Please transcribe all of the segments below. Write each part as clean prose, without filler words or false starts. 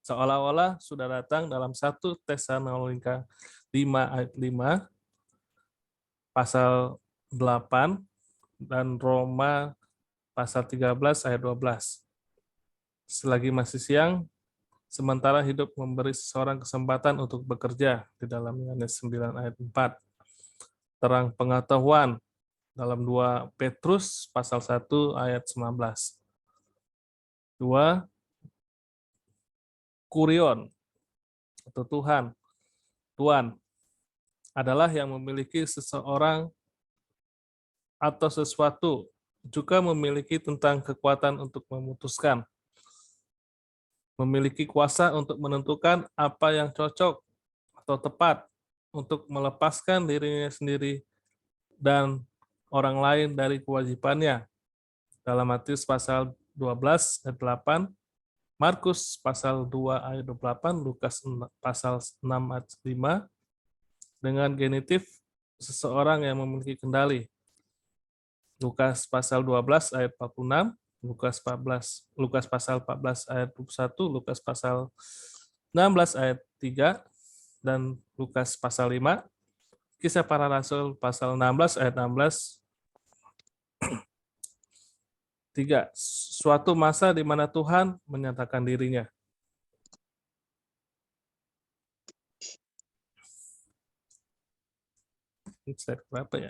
seolah-olah sudah datang dalam 1 Tesalonika 5 ayat 5, pasal 8, dan Roma pasal 13 ayat 12. Selagi masih siang, sementara hidup memberi seseorang kesempatan untuk bekerja di dalam Yohanes 9 ayat 4. Terang pengetahuan dalam 2 Petrus pasal 1 ayat 19. 2. Kurion atau Tuan adalah yang memiliki seseorang atau sesuatu, juga memiliki tentang kekuatan untuk memutuskan, memiliki kuasa untuk menentukan apa yang cocok atau tepat untuk melepaskan dirinya sendiri dan orang lain dari kewajibannya. Dalam Matius pasal 12 ayat 8, Markus pasal 2 ayat 28, Lukas pasal 6 ayat 5, dengan genitif seseorang yang memiliki kendali. Lukas pasal 12 ayat 46, Lukas pasal 14 ayat 21, Lukas pasal 16 ayat 3, dan Lukas pasal 5, Kisah Para Rasul pasal 16 ayat 16. 3. Suatu masa di mana Tuhan menyatakan dirinya. Ini slide berapa ya?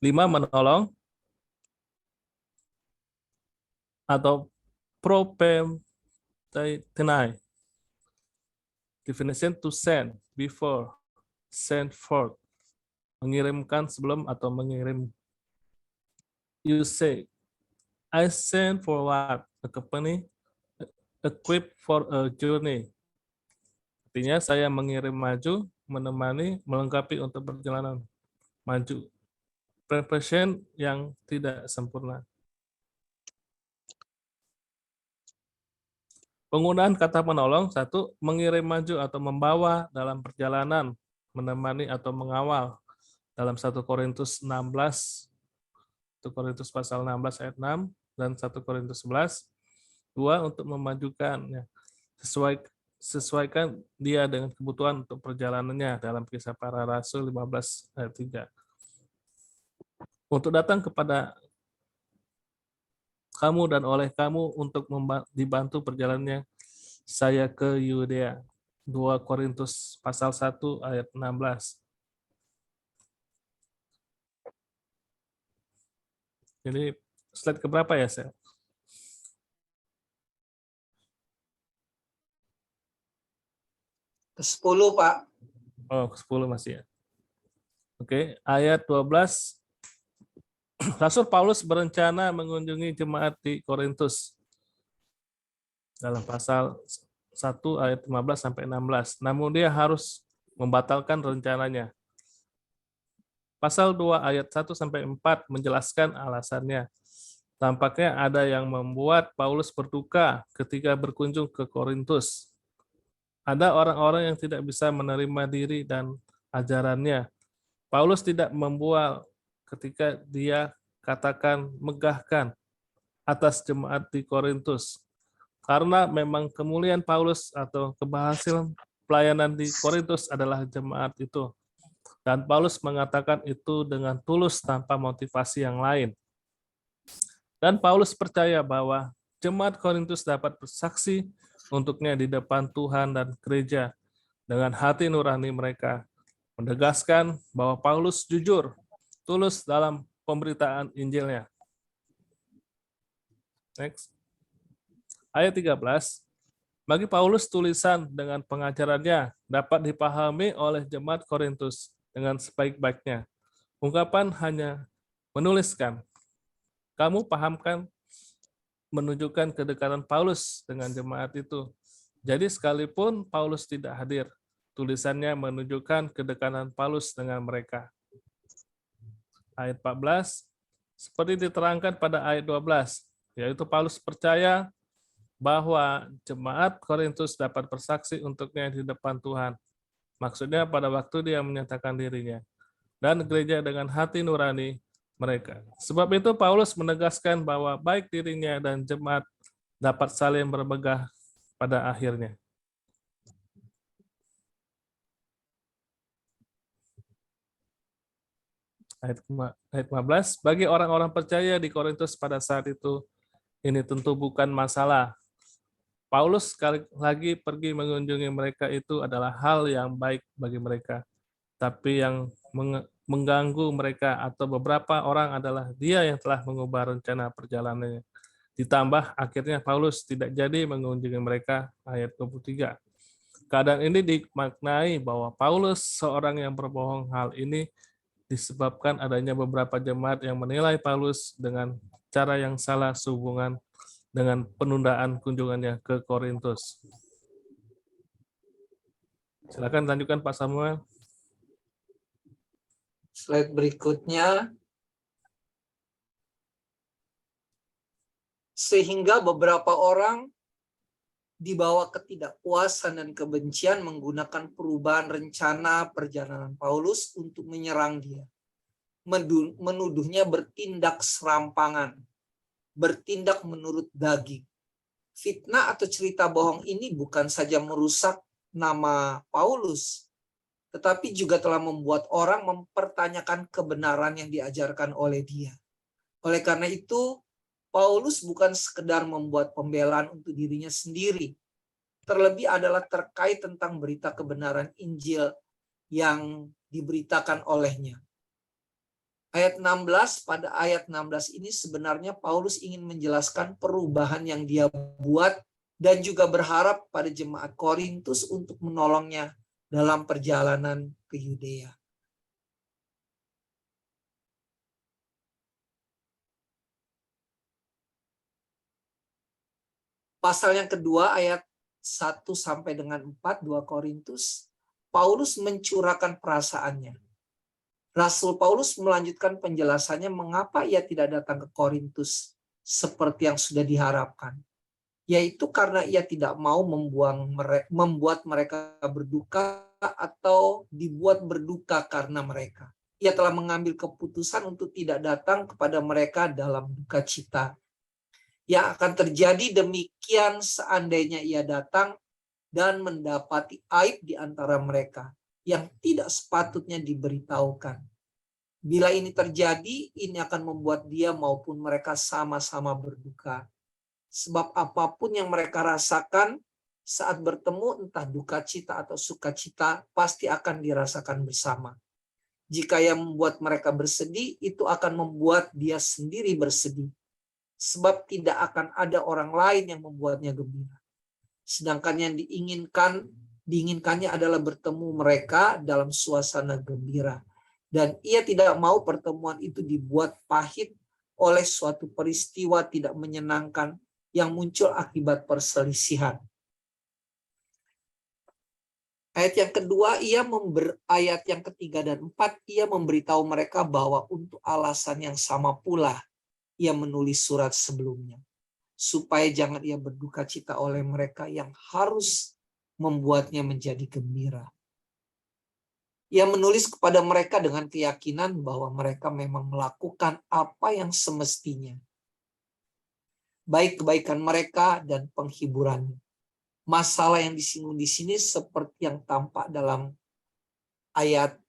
5. Menolong atau propetenai. Definition: to send, before, send forth. Mengirimkan sebelum atau mengirim. You say, I send for what? A company equipped for a journey. Artinya saya mengirim maju, menemani, melengkapi untuk perjalanan maju. Preparation yang tidak sempurna. Penggunaan kata menolong: 1. Mengirim maju atau membawa dalam perjalanan, menemani atau mengawal. Dalam 1 Korintus 16, 1 Korintus pasal 16 ayat 6, dan 1 Korintus 11. 2. Untuk memajukan, sesuaikan dia dengan kebutuhan untuk perjalanannya, dalam Kisah Para Rasul 15 ayat 3. Untuk datang kepada kamu dan oleh kamu untuk dibantu perjalanannya saya ke Yudea. 2 Korintus pasal 1 ayat 16. Jadi slide keberapa ya, Sel? Ke-10, Pak. Oh, ke-10 masih ya. Oke, ayat 12. Rasul Paulus berencana mengunjungi jemaat di Korintus dalam pasal 1 ayat 15 sampai 16. Namun dia harus membatalkan rencananya. Pasal 2 ayat 1 sampai 4 menjelaskan alasannya. Tampaknya ada yang membuat Paulus berduka ketika berkunjung ke Korintus. Ada orang-orang yang tidak bisa menerima diri dan ajarannya. Paulus tidak membual ketika dia katakan megahkan atas jemaat di Korintus. Karena memang kemuliaan Paulus atau keberhasilan pelayanan di Korintus adalah jemaat itu. Dan Paulus mengatakan itu dengan tulus tanpa motivasi yang lain. Dan Paulus percaya bahwa jemaat Korintus dapat bersaksi untuknya di depan Tuhan dan gereja dengan hati nurani mereka, menegaskan bahwa Paulus jujur, tulus dalam pemberitaan Injilnya. Next. Ayat 13. Bagi Paulus, tulisan dengan pengajarannya dapat dipahami oleh jemaat Korintus dengan sebaik-baiknya. Ungkapan hanya menuliskan. Kamu pahamkan menunjukkan kedekatan Paulus dengan jemaat itu. Jadi sekalipun Paulus tidak hadir, tulisannya menunjukkan kedekatan Paulus dengan mereka. Ayat 14, seperti diterangkan pada ayat 12, yaitu Paulus percaya bahwa jemaat Korintus dapat bersaksi untuknya di depan Tuhan. Maksudnya pada waktu dia menyatakan dirinya. Dan gereja dengan hati nurani mereka. Sebab itu Paulus menegaskan bahwa baik dirinya dan jemaat dapat saling bermegah pada akhirnya. Ayat 15, bagi orang-orang percaya di Korintus pada saat itu, ini tentu bukan masalah. Paulus sekali lagi pergi mengunjungi mereka itu adalah hal yang baik bagi mereka. Tapi yang mengganggu mereka atau beberapa orang adalah dia yang telah mengubah rencana perjalanannya. Ditambah akhirnya Paulus tidak jadi mengunjungi mereka, ayat 23. Keadaan ini dimaknai bahwa Paulus seorang yang berbohong. Hal ini disebabkan adanya beberapa jemaat yang menilai Paulus dengan cara yang salah sehubungan dengan penundaan kunjungannya ke Korintus. Silakan lanjutkan Pak Samuel. Slide berikutnya. Sehingga beberapa orang dibawa ketidakpuasan dan kebencian menggunakan perubahan rencana perjalanan Paulus untuk menyerang dia. Menuduhnya bertindak serampangan, bertindak menurut daging. Fitnah atau cerita bohong ini bukan saja merusak nama Paulus, tetapi juga telah membuat orang mempertanyakan kebenaran yang diajarkan oleh dia. Oleh karena itu, Paulus bukan sekedar membuat pembelaan untuk dirinya sendiri. Terlebih adalah terkait tentang berita kebenaran Injil yang diberitakan olehnya. Ayat 16, pada ayat 16 ini sebenarnya Paulus ingin menjelaskan perubahan yang dia buat dan juga berharap pada jemaat Korintus untuk menolongnya dalam perjalanan ke Yudea. Pasal yang kedua ayat 1 sampai dengan 4, 2 Korintus, Paulus mencurahkan perasaannya. Rasul Paulus melanjutkan penjelasannya mengapa ia tidak datang ke Korintus seperti yang sudah diharapkan. Yaitu karena ia tidak mau membuat mereka berduka atau dibuat berduka karena mereka. Ia telah mengambil keputusan untuk tidak datang kepada mereka dalam duka cita. Yang akan terjadi demikian seandainya ia datang dan mendapati aib di antara mereka yang tidak sepatutnya diberitahukan. Bila ini terjadi, ini akan membuat dia maupun mereka sama-sama berduka. Sebab apapun yang mereka rasakan saat bertemu, entah duka cita atau sukacita, pasti akan dirasakan bersama. Jika yang membuat mereka bersedih, itu akan membuat dia sendiri bersedih. Sebab tidak akan ada orang lain yang membuatnya gembira. Sedangkan yang diinginkannya adalah bertemu mereka dalam suasana gembira. Dan ia tidak mau pertemuan itu dibuat pahit oleh suatu peristiwa tidak menyenangkan yang muncul akibat perselisihan. Ayat yang kedua, ayat yang ketiga dan 4, ia memberitahu mereka bahwa untuk alasan yang sama pula ia menulis surat sebelumnya, supaya jangan ia berduka cita oleh mereka yang harus membuatnya menjadi gembira. Ia menulis kepada mereka dengan keyakinan bahwa mereka memang melakukan apa yang semestinya, baik kebaikan mereka dan penghiburannya. Masalah yang disinggung di sini seperti yang tampak dalam ayat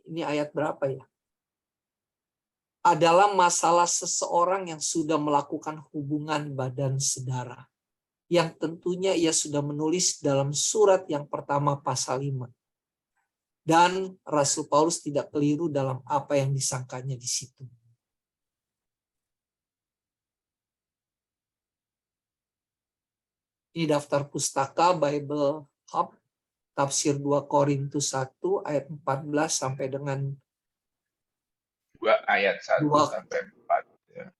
ini, ayat berapa ya? Adalah masalah seseorang yang sudah melakukan hubungan badan saudara, yang tentunya ia sudah menulis dalam surat yang pertama pasal 5. Dan Rasul Paulus tidak keliru dalam apa yang disangkanya di situ. Ini daftar pustaka Bible Hub, tafsir 2 Korintus 1 ayat 14 sampai dengan 2 ayat 1 sampai 4. Ya.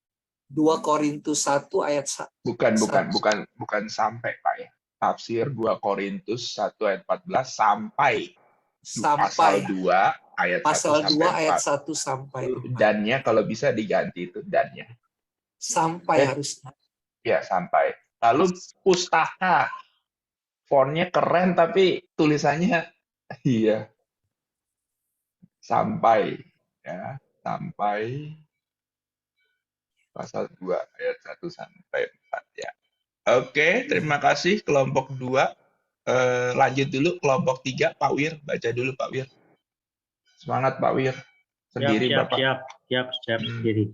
2 Korintus 1 ayat 1. Bukan sampai, Pak ya. Tafsir 2 Korintus 1 ayat 14 sampai pasal 2 ayat 1 sampai 4. Ayat 1 sampai 4. Dannya kalau bisa diganti itu dannya. Sampai harusnya. Ya, sampai. Lalu pustaka. Fontnya keren tapi tulisannya iya. Sampai ya, sampai Pasal 2 ayat 1 sampai 4 ya. Oke, terima kasih kelompok 2. Lanjut dulu kelompok 3, Pak Wir. Baca dulu Pak Wir. Semangat Pak Wir. Sendiri Bapak. Siap sendiri.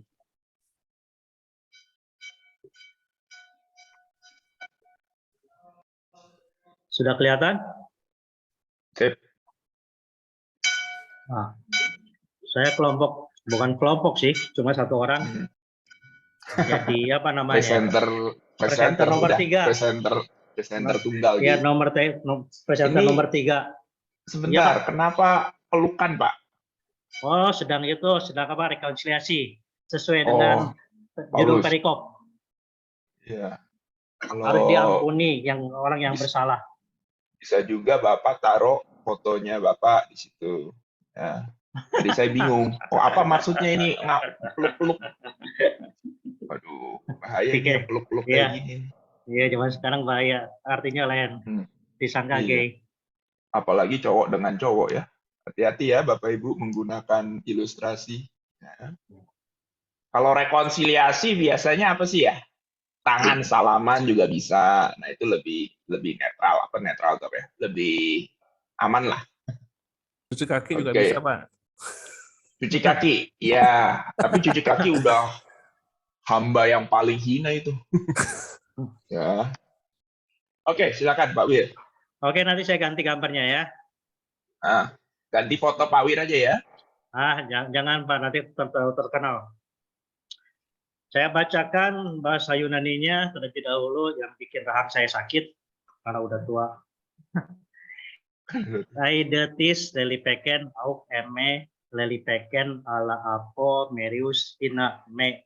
Sudah kelihatan? Sip. Nah, saya bukan kelompok sih, cuma satu orang. Jadi apa namanya? Presenter nomor udah. 3. Presenter tunggal Ya, gitu. presenter Ini nomor 3. Sebentar, Ya, Pak. kenapa pelukan Pak? Oh, sedang apa? Rekonsiliasi sesuai dengan judul Paulus. perikop. Ya. Harus Kalau diampuni orang yang bersalah. bisa juga Bapak taruh fotonya Bapak di situ. Ya. Jadi saya bingung. Oh, apa maksudnya ini peluk-peluk? Waduh, bahaya nih peluk-peluk kayak gini. Iya, zaman sekarang bahaya. Artinya lain. Disangka Iya. gay. Apalagi cowok dengan cowok ya. Hati-hati ya Bapak Ibu menggunakan ilustrasi. Ya. Kalau rekonsiliasi biasanya apa sih ya? Tangan salaman juga bisa. Nah, itu lebih netral. Apa netral tuh ya? Lebih aman lah. Cuci kaki juga bisa, Pak. Cuci kaki. Ya, tapi cuci kaki udah hamba yang paling hina itu. Ya. Oke, silakan Pak Wir. Oke, nanti saya ganti gambarnya ya. Ganti foto Pak Wir aja ya. Jangan Pak, nanti terkenal. Saya bacakan bahasa Yunaninya terlebih dahulu yang bikin rahang saya sakit karena udah tua. Aidetis lelipeken au eme lelipeken ala apo merius ina me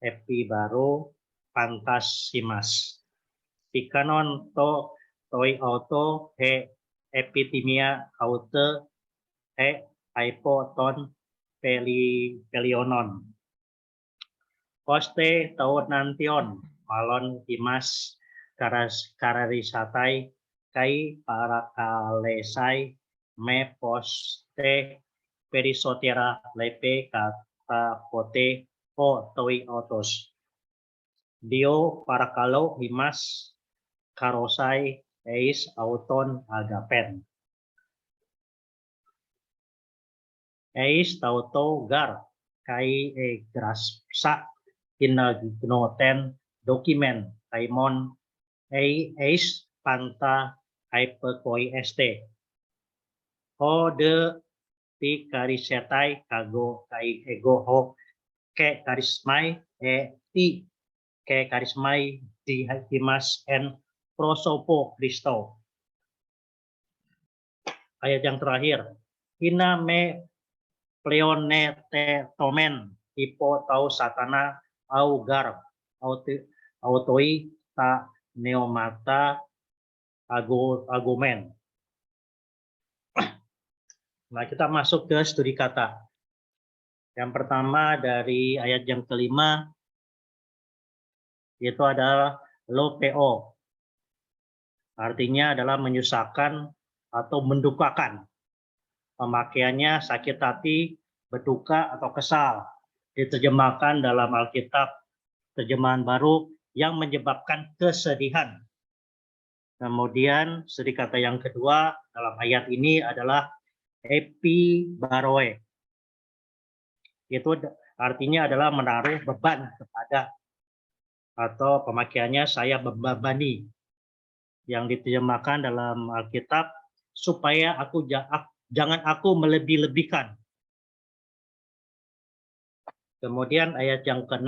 epi baru pantasimas. Pikanon to toi auto he epitimia aute he aipoton pelionon. Poste taunantion malon himas kararisatai kai parakalesai me poste perisotera lepe kata pote o toi otos. Dio parakalo himas karosai eis auton agapen. Eis tauto gar kai grassa inagnoten dokumen taimon eis panta hyperkoi este. Ho de pi karisetai kago kai ego ho ke karismai ti ke karismai di himas en prosopo Kristo. Ayat yang terakhir. Hina me pleonete tomen hipo tau satana augar autoi ta neomata argumen. Nah, kita masuk ke studi kata. Yang pertama dari ayat yang kelima, yaitu adalah lopeo. Artinya adalah menyusahkan atau mendukakan. Pemakaiannya sakit hati, berduka, atau kesal. Diterjemahkan dalam Alkitab terjemahan baru yang menyebabkan kesedihan. Kemudian studi kata yang kedua dalam ayat ini adalah epibaroe. Itu artinya adalah menaruh beban kepada, atau pemakaiannya saya membebani, yang diterjemahkan dalam Alkitab supaya jangan aku melebih-lebihkan. Kemudian ayat yang ke-6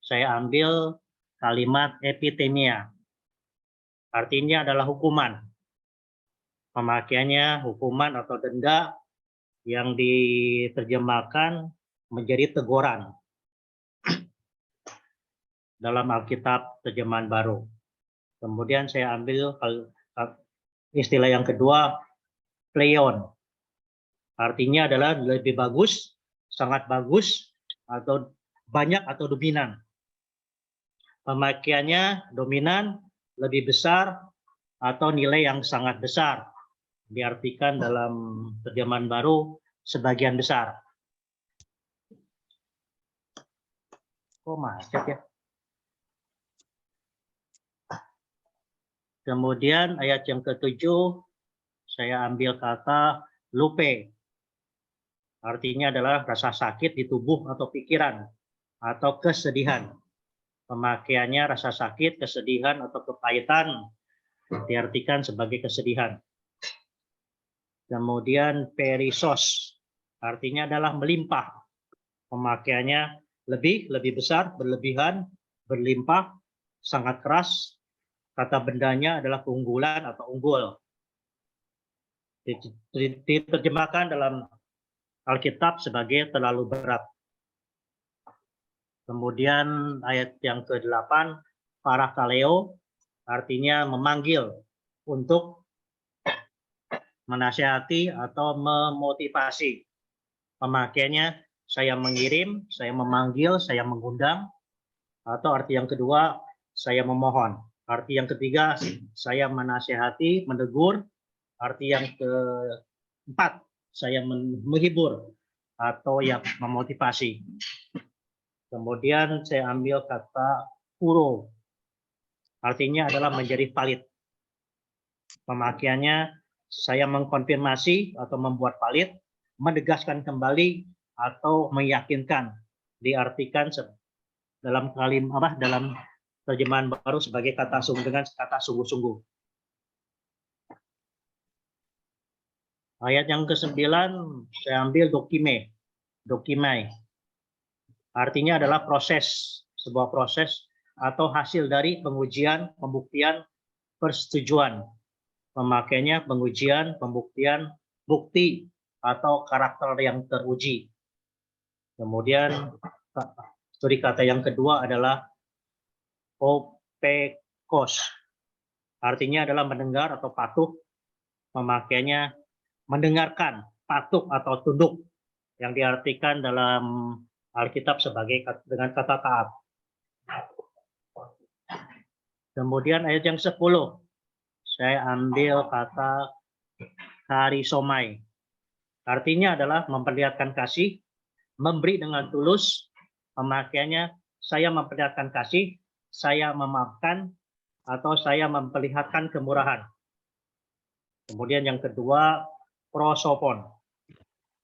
saya ambil kalimat epitemia. Artinya adalah hukuman. Pemakaiannya hukuman atau denda yang diterjemahkan menjadi teguran dalam Alkitab terjemahan baru. Kemudian saya ambil istilah yang kedua, pleion. Artinya adalah lebih bagus, sangat bagus, atau banyak atau dominan. Pemakaiannya dominan, lebih besar, atau nilai yang sangat besar. Diartikan dalam terjemahan baru sebagian besar. Kok macet ya? Kemudian ayat yang ke-7 saya ambil kata lupe. Artinya adalah rasa sakit di tubuh atau pikiran atau kesedihan. Pemakaiannya rasa sakit, kesedihan atau kepahitan diartikan sebagai kesedihan. Kemudian perisos artinya adalah melimpah. Pemakaiannya lebih besar, berlebihan, berlimpah, sangat keras. Kata bendanya adalah keunggulan atau unggul. Diterjemahkan dalam Alkitab sebagai terlalu berat. Kemudian ayat yang ke-8, parakaleo, artinya memanggil untuk menasihati atau memotivasi. Pemakaiannya saya mengirim, saya memanggil, saya mengundang, atau arti yang kedua, saya memohon. Arti yang ketiga, saya menasihati, menegur. Arti yang keempat, saya menghibur atau yang memotivasi. Kemudian saya ambil kata puro. Artinya adalah menjadi valid. Pemakaiannya saya mengkonfirmasi atau membuat valid, menegaskan kembali atau meyakinkan. Diartikan dalam dalam terjemahan baru sebagai kata dengan kata sungguh-sungguh. Ayat yang ke-9 saya ambil dokimai. Artinya adalah proses, sebuah proses atau hasil dari pengujian, pembuktian, persetujuan. Pemakaiannya pengujian, pembuktian, bukti atau karakter yang teruji. Kemudian studi kata yang kedua adalah opekos. Artinya adalah mendengar atau patuh. Pemakaiannya mendengarkan, patuh atau tunduk, yang diartikan dalam Alkitab sebagai dengan kata taat. Kemudian ayat yang 10, saya ambil kata karisomai. Artinya adalah memperlihatkan kasih, memberi dengan tulus. Pemakaiannya saya memperlihatkan kasih, saya memaafkan, atau saya memperlihatkan kemurahan. Kemudian yang kedua, prosopon.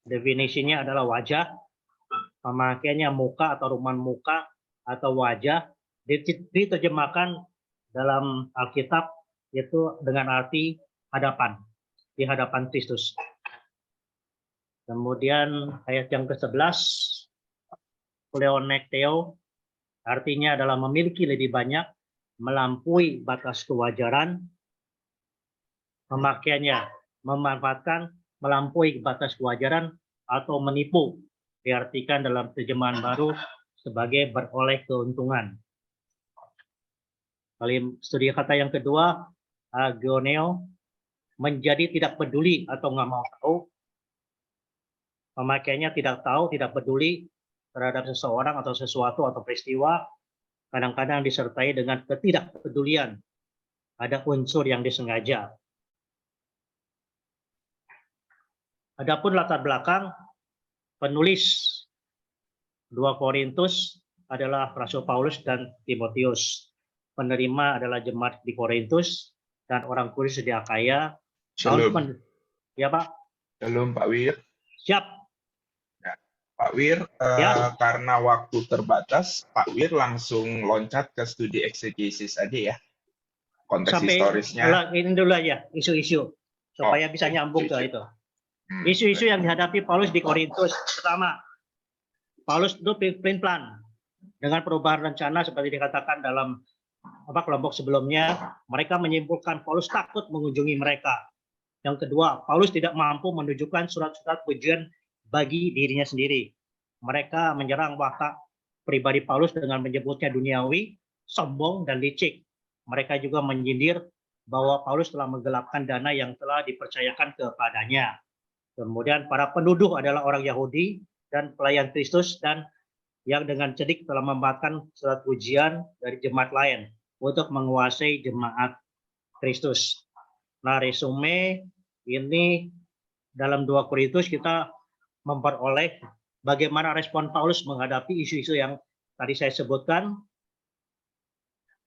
Definisinya adalah wajah. Pemakaiannya muka atau ruman muka atau wajah. Diterjemahkan dalam Alkitab itu dengan arti hadapan, di hadapan Kristus. Kemudian ayat yang ke-11, pleonekteo, artinya adalah memiliki lebih banyak, melampaui batas kewajaran. Pemakaiannya memanfaatkan, melampaui batas kewajaran, atau menipu. Diartikan dalam terjemahan baru sebagai beroleh keuntungan. Studi kata yang kedua, agoneo, menjadi tidak peduli atau nggak mau tahu. Pemakaiannya tidak tahu, tidak peduli terhadap seseorang atau sesuatu atau peristiwa. Kadang-kadang disertai dengan ketidakpedulian. Ada unsur yang disengaja. Adapun latar belakang penulis 2 Korintus adalah Rasul Paulus dan Timotius. Penerima adalah jemaat di Korintus dan orang Kudus di Akaya. Shalom. Ya Pak. Shalom Pak Wir. Siap. Ya, Pak Wir, Ya. Karena waktu terbatas, Pak Wir langsung loncat ke studi eksegesis aja ya. Konteks Sampai historisnya. ini dulu aja isu-isu supaya bisa nyambung ke itu. Isu-isu yang dihadapi Paulus di Korintus. Pertama, Paulus itu plan dengan perubahan rencana seperti dikatakan dalam kelompok sebelumnya. Mereka menyimpulkan Paulus takut mengunjungi mereka. Yang kedua, Paulus tidak mampu menunjukkan surat-surat pujian bagi dirinya sendiri. Mereka menyerang watak pribadi Paulus dengan menyebutnya duniawi, sombong, dan licik. Mereka juga menyindir bahwa Paulus telah menggelapkan dana yang telah dipercayakan kepadanya. Kemudian para penuduh adalah orang Yahudi dan pelayan Kristus dan yang dengan cerdik telah membacakan surat pujian dari jemaat lain untuk menguasai jemaat Kristus. Nah, resume ini dalam 2 Korintus kita memperoleh bagaimana respon Paulus menghadapi isu-isu yang tadi saya sebutkan.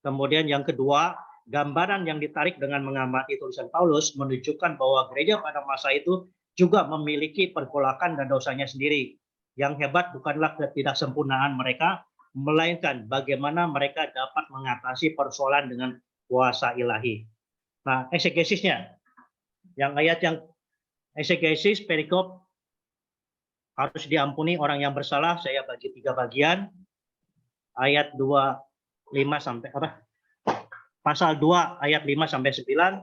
Kemudian yang kedua, gambaran yang ditarik dengan mengamati tulisan Paulus menunjukkan bahwa gereja pada masa itu juga memiliki pergolakan dan dosanya sendiri. Yang hebat bukanlah ketidaksempurnaan mereka, melainkan bagaimana mereka dapat mengatasi persoalan dengan kuasa ilahi. Nah, eksegesisnya, yang eksegesis perikop harus diampuni orang yang bersalah, saya bagi 3 bagian. Ayat 5 sampai pasal 2 ayat 5 sampai 9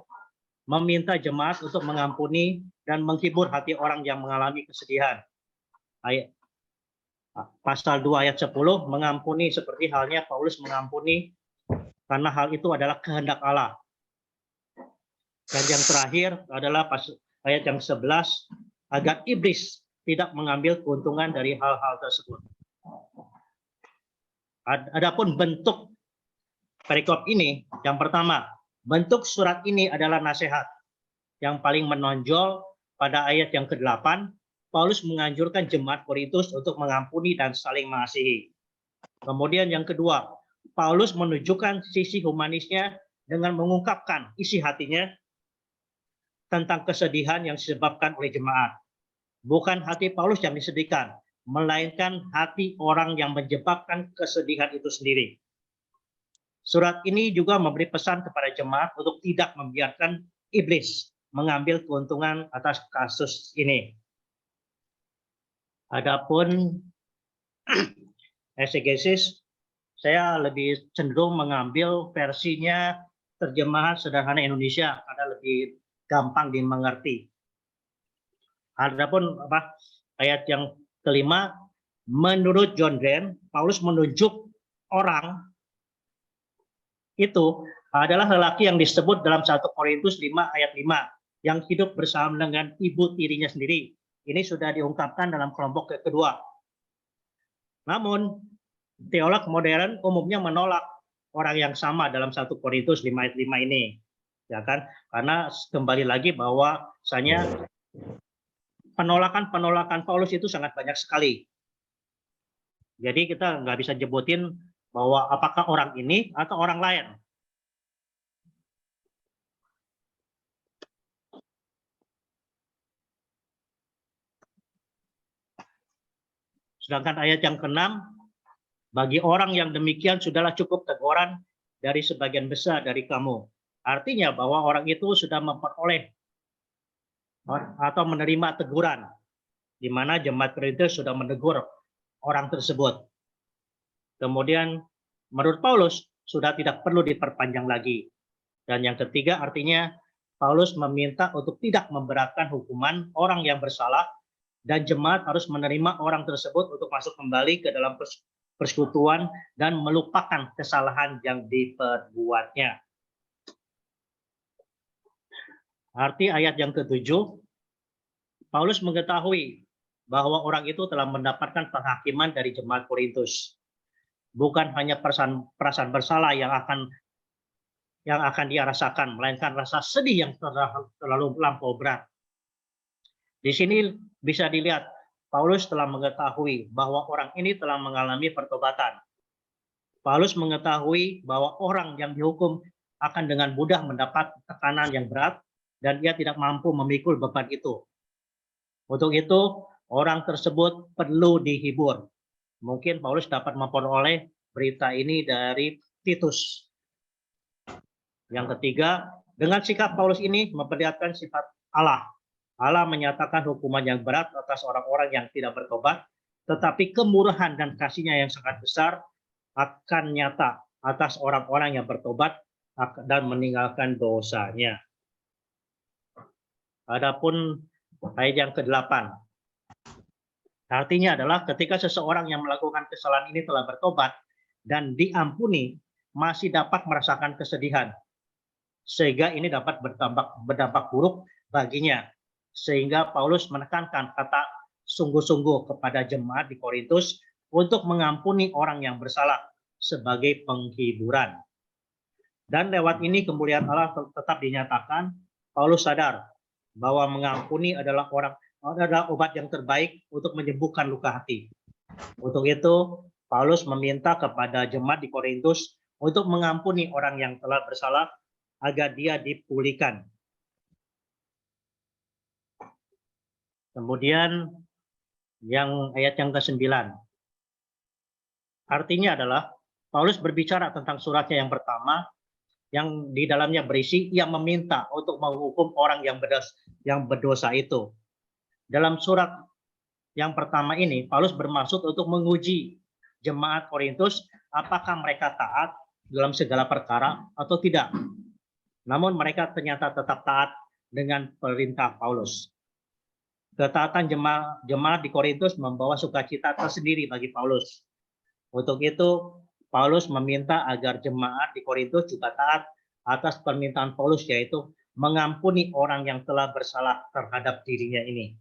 meminta jemaat untuk mengampuni dan menghibur hati orang yang mengalami kesedihan. Pasal 2 ayat 10 mengampuni seperti halnya Paulus mengampuni karena hal itu adalah kehendak Allah. Dan yang terakhir adalah ayat yang 11 agar iblis tidak mengambil keuntungan dari hal-hal tersebut. Adapun bentuk perikop ini, yang pertama, bentuk surat ini adalah nasihat. Yang paling menonjol pada ayat yang ke-8, Paulus menganjurkan jemaat Korintus untuk mengampuni dan saling mengasihi. Kemudian yang kedua, Paulus menunjukkan sisi humanisnya dengan mengungkapkan isi hatinya tentang kesedihan yang disebabkan oleh jemaat. Bukan hati Paulus yang disedihkan, melainkan hati orang yang menyebabkan kesedihan itu sendiri. Surat ini juga memberi pesan kepada jemaat untuk tidak membiarkan iblis mengambil keuntungan atas kasus ini. Adapun eksegesis, saya lebih cenderung mengambil versinya terjemahan sederhana Indonesia karena lebih gampang dimengerti. Adapun ayat yang kelima, menurut John Grant, Paulus menunjuk orang itu adalah lelaki yang disebut dalam 1 Korintus 5 ayat 5 yang hidup bersama dengan ibu tirinya sendiri. Ini sudah diungkapkan dalam kelompok kedua. Namun teolog modern umumnya menolak orang yang sama dalam 1 Korintus 5 ayat 5 ini. Ya kan? Karena kembali lagi bahwa misalnya penolakan Paulus itu sangat banyak sekali. Jadi kita nggak bisa jebutin bahwa apakah orang ini atau orang lain. Sedangkan ayat yang ke-6, bagi orang yang demikian sudahlah cukup teguran dari sebagian besar dari kamu. Artinya bahwa orang itu sudah memperoleh atau menerima teguran, di mana jemaat Korintus sudah menegur orang tersebut. Kemudian menurut Paulus sudah tidak perlu diperpanjang lagi. Dan yang ketiga artinya Paulus meminta untuk tidak memberatkan hukuman orang yang bersalah dan jemaat harus menerima orang tersebut untuk masuk kembali ke dalam persekutuan dan melupakan kesalahan yang diperbuatnya. Arti ayat yang ke-7, Paulus mengetahui bahwa orang itu telah mendapatkan penghakiman dari jemaat Korintus. Bukan hanya perasaan bersalah yang akan dia rasakan, melainkan rasa sedih yang terlalu lampau berat. Di sini bisa dilihat Paulus telah mengetahui bahwa orang ini telah mengalami pertobatan. Paulus mengetahui bahwa orang yang dihukum akan dengan mudah mendapat tekanan yang berat dan ia tidak mampu memikul beban itu. Untuk itu, orang tersebut perlu dihibur. Mungkin Paulus dapat memperoleh berita ini dari Titus. Yang ketiga, dengan sikap Paulus ini memperlihatkan sifat Allah. Allah menyatakan hukuman yang berat atas orang-orang yang tidak bertobat, tetapi kemurahan dan kasih-Nya yang sangat besar akan nyata atas orang-orang yang bertobat dan meninggalkan dosanya. Adapun ayat yang ke-8. Artinya adalah ketika seseorang yang melakukan kesalahan ini telah bertobat dan diampuni, masih dapat merasakan kesedihan. Sehingga ini dapat berdampak buruk baginya. Sehingga Paulus menekankan kata sungguh-sungguh kepada jemaat di Korintus untuk mengampuni orang yang bersalah sebagai penghiburan. Dan lewat ini kemuliaan Allah tetap dinyatakan. Paulus sadar bahwa mengampuni adalah obat yang terbaik untuk menyembuhkan luka hati. Untuk itu, Paulus meminta kepada jemaat di Korintus untuk mengampuni orang yang telah bersalah agar dia dipulihkan. Kemudian ayat yang ke-9. Artinya adalah Paulus berbicara tentang suratnya yang pertama yang di dalamnya berisi ia meminta untuk menghukum orang yang berdosa itu. Dalam surat yang pertama ini Paulus bermaksud untuk menguji jemaat Korintus apakah mereka taat dalam segala perkara atau tidak. Namun mereka ternyata tetap taat dengan perintah Paulus. Ketaatan jemaat di Korintus membawa sukacita tersendiri bagi Paulus. Untuk itu, Paulus meminta agar jemaat di Korintus juga taat atas permintaan Paulus, yaitu mengampuni orang yang telah bersalah terhadap dirinya ini.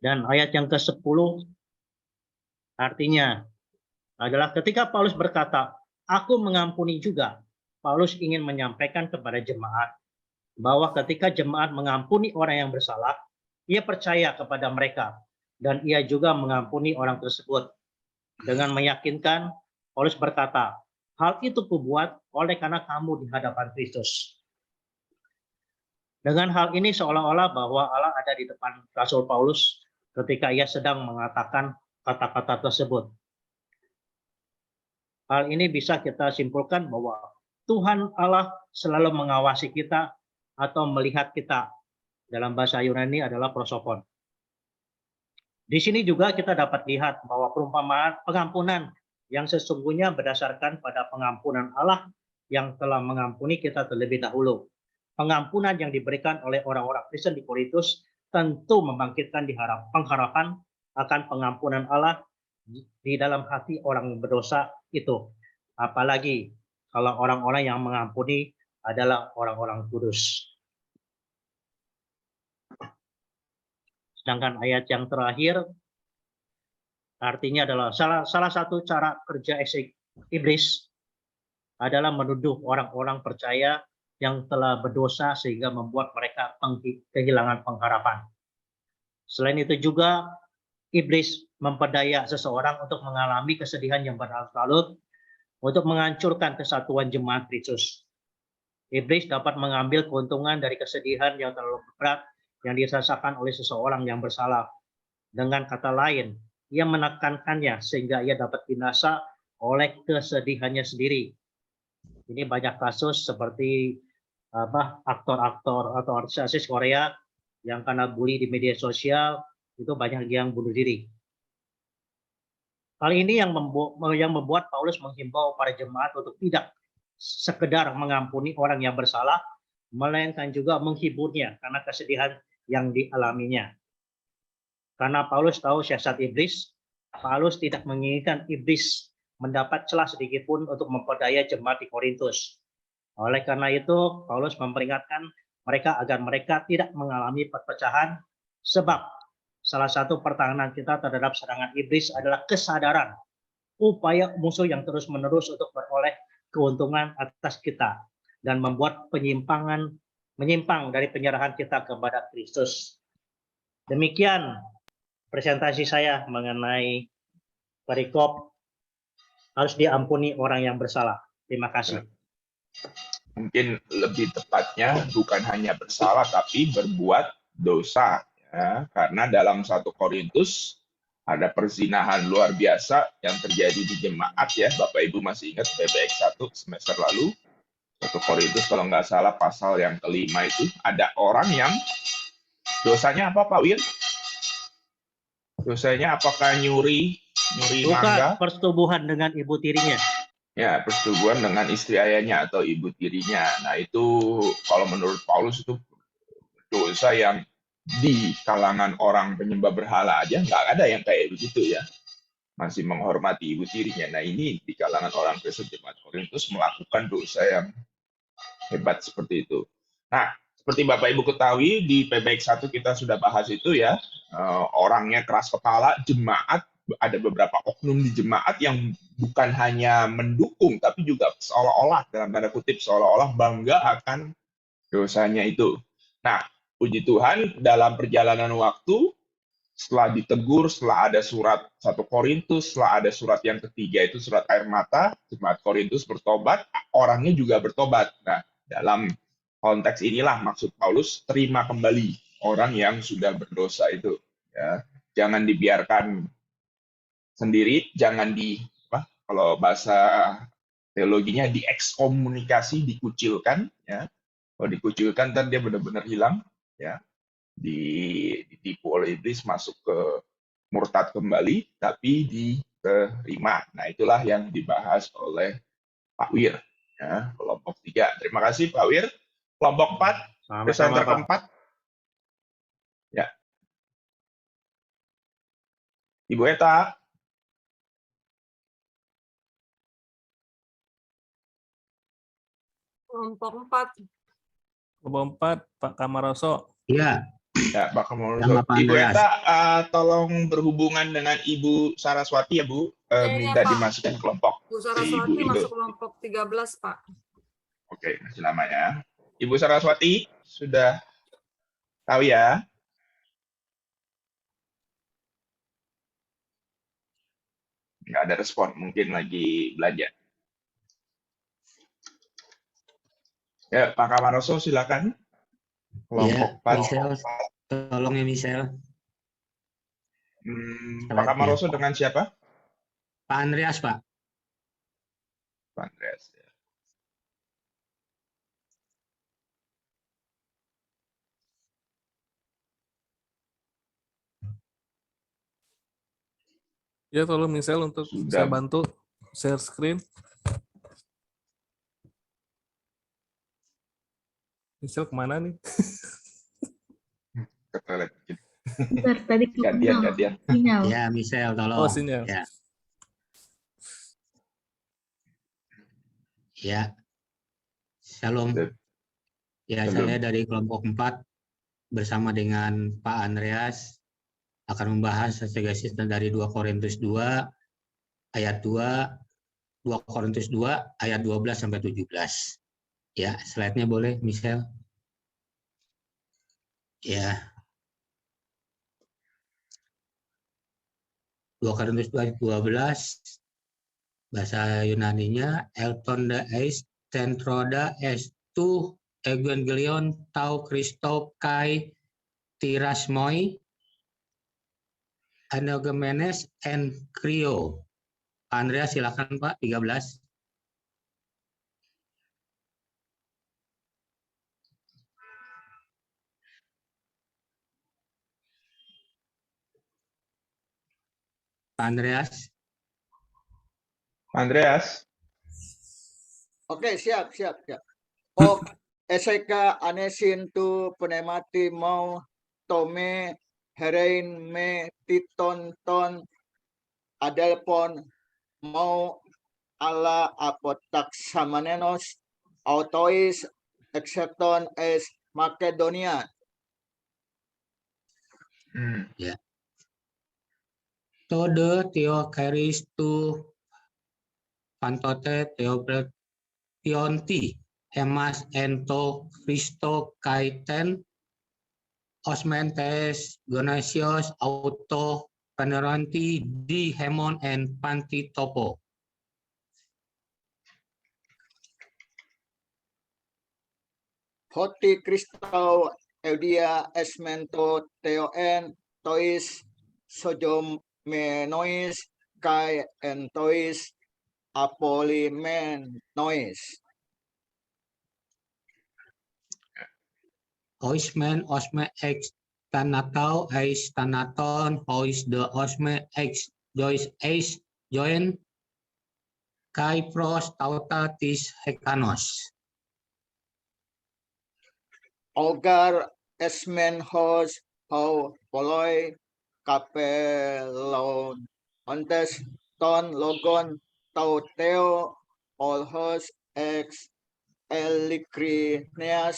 Dan ayat yang ke-10 artinya adalah ketika Paulus berkata, "Aku mengampuni juga," Paulus ingin menyampaikan kepada jemaat bahwa ketika jemaat mengampuni orang yang bersalah, ia percaya kepada mereka dan ia juga mengampuni orang tersebut. Dengan meyakinkan, Paulus berkata, "Hal itu kubuat oleh karena kamu di hadapan Kristus." Dengan hal ini seolah-olah bahwa Allah ada di depan Rasul Paulus ketika ia sedang mengatakan kata-kata tersebut. Hal ini bisa kita simpulkan bahwa Tuhan Allah selalu mengawasi kita atau melihat kita. Dalam bahasa Yunani adalah prosopon. Di sini juga kita dapat lihat bahwa perumpamaan pengampunan yang sesungguhnya berdasarkan pada pengampunan Allah yang telah mengampuni kita terlebih dahulu. Pengampunan yang diberikan oleh orang-orang Kristen di Korintus tentu membangkitkan pengharapan akan pengampunan Allah di dalam hati orang berdosa itu. Apalagi kalau orang-orang yang mengampuni adalah orang-orang kudus. Sedangkan ayat yang terakhir artinya adalah salah satu cara kerja iblis adalah menuduh orang-orang percaya yang telah berdosa sehingga membuat mereka kehilangan pengharapan. Selain itu juga iblis memperdaya seseorang untuk mengalami kesedihan yang berlarut-larut untuk menghancurkan kesatuan jemaat Kristus. Iblis dapat mengambil keuntungan dari kesedihan yang terlalu berat yang dirasakan oleh seseorang yang bersalah. Dengan kata lain, ia menekankannya sehingga ia dapat binasa oleh kesedihannya sendiri. Ini banyak kasus seperti aktor-aktor atau artis Korea yang karena bully di media sosial itu banyak yang bunuh diri. Hal ini yang membuat Paulus menghimbau para jemaat untuk tidak sekedar mengampuni orang yang bersalah, melainkan juga menghiburnya karena kesedihan yang dialaminya. Karena Paulus tahu siasat iblis, Paulus tidak menginginkan iblis mendapat celah sedikit pun untuk memperdaya jemaat di Korintus. Oleh karena itu, Paulus memperingatkan mereka agar mereka tidak mengalami perpecahan, sebab salah satu pertahanan kita terhadap serangan iblis adalah kesadaran upaya musuh yang terus-menerus untuk beroleh keuntungan atas kita dan membuat menyimpang dari penyerahan kita kepada Kristus. Demikian presentasi saya mengenai perikop harus diampuni orang yang bersalah. Terima kasih. Mungkin lebih tepatnya bukan hanya bersalah tapi berbuat dosa. Ya, karena dalam 1 Korintus ada perzinahan luar biasa yang terjadi di jemaat ya. Bapak Ibu masih ingat PBX 1 semester lalu. 1 Korintus kalau nggak salah pasal yang kelima itu ada orang yang dosanya apa Pak Wir? Dosanya apakah nyuri mangga? Bukan, persetubuhan dengan ibu tirinya. Ya, persetubuhan dengan istri ayahnya atau ibu tirinya. Nah itu kalau menurut Paulus itu dosa yang di kalangan orang penyembah berhala aja nggak ada yang kayak begitu ya, masih menghormati ibu tirinya. Nah ini di kalangan orang Kristen jemaat Korintus melakukan dosa yang hebat seperti itu. Nah seperti Bapak Ibu ketahui di PBX 1 kita sudah bahas itu ya, orangnya keras kepala, jemaat ada beberapa oknum di jemaat yang bukan hanya mendukung tapi juga seolah-olah dalam tanda kutip seolah-olah bangga akan dosanya itu. Nah puji Tuhan, dalam perjalanan waktu, setelah ditegur, setelah ada surat 1 Korintus, setelah ada surat yang ketiga itu surat air mata, jemaat Korintus bertobat, orangnya juga bertobat. Nah, dalam konteks inilah maksud Paulus terima kembali orang yang sudah berdosa itu. Ya. Jangan dibiarkan sendiri, jangan kalau bahasa teologinya diekskomunikasi, dikucilkan. Ya. Kalau dikucilkan, dan dia benar-benar hilang. Ya. Ditipu oleh iblis, masuk ke murtad kembali, tapi diterima. Nah, itulah yang dibahas oleh Pak Wir. Ya, kelompok 3. Terima kasih Pak Wir. Kelompok 4, presenter keempat. Ya. Ibu Eta. Kelompok 4. Kelompok 4, Pak Kamaroso. Iya. Ya, Pak Kamaroso. Sama Pak Ibu Andreas. Eta, tolong berhubungan dengan Ibu Saraswati ya Bu, minta Pak. dimasukkan kelompok. Bu Saraswati Ibu. masuk kelompok 13, Pak. Oke, masih lama ya. Ibu Saraswati, sudah tahu ya? Nggak ada respon, mungkin lagi belanja. Ya, Pak Kamaroso silakan. Kelompok 4. Michelle, tolong ya Michelle. Pak Kamaroso dengan siapa? Pak Andreas, Pak. Pak Andreas. Ya. Ya, tolong Michelle untuk Sudah. saya bantu share screen. Michelle kemana nih? Ke toilet. Bentar, tadi Gantian. sinyal. Ya, Michelle, tolong. Oh, sinyal. Ya. Ya. Shalom. Ya, Shalom. saya dari kelompok 4 bersama dengan Pak Andreas akan membahas eksegesis dari 2 Korintus 2 ayat 2 Korintus 2 ayat 12 sampai 17. Ya, slide-nya boleh, Michelle. Ya. 2 Korintus 2 ayat 12, bahasa Yunaninya, Eltonda eis tentroda estu evangelion tau Christo kai tirasmoi anogemenes en krio. Andrea, silakan Pak, 13. Pak Andreas. Andreas. Oke, siap. Oh, eseka anesin tu penemati mau tome herein me titon ton adelpon mau ala apotak samanenos autois excepton es Makedonia. Ya. Tode Theocharis tu pantote Theopretionti emas ento Christo kaiten osmentes gonasios auto paneranti di hemon en panti topo. Hoti Christo eudia esmento theoen tois sojomenois kai entois apolimenois. Oismen osme ex tanatau eis tanaton ois de osme ex jois eis join kai pros tautatis hekanos. Olgar esmen hos ho poloi kapelon ontes ton logon tau teo olhos ex elicrineas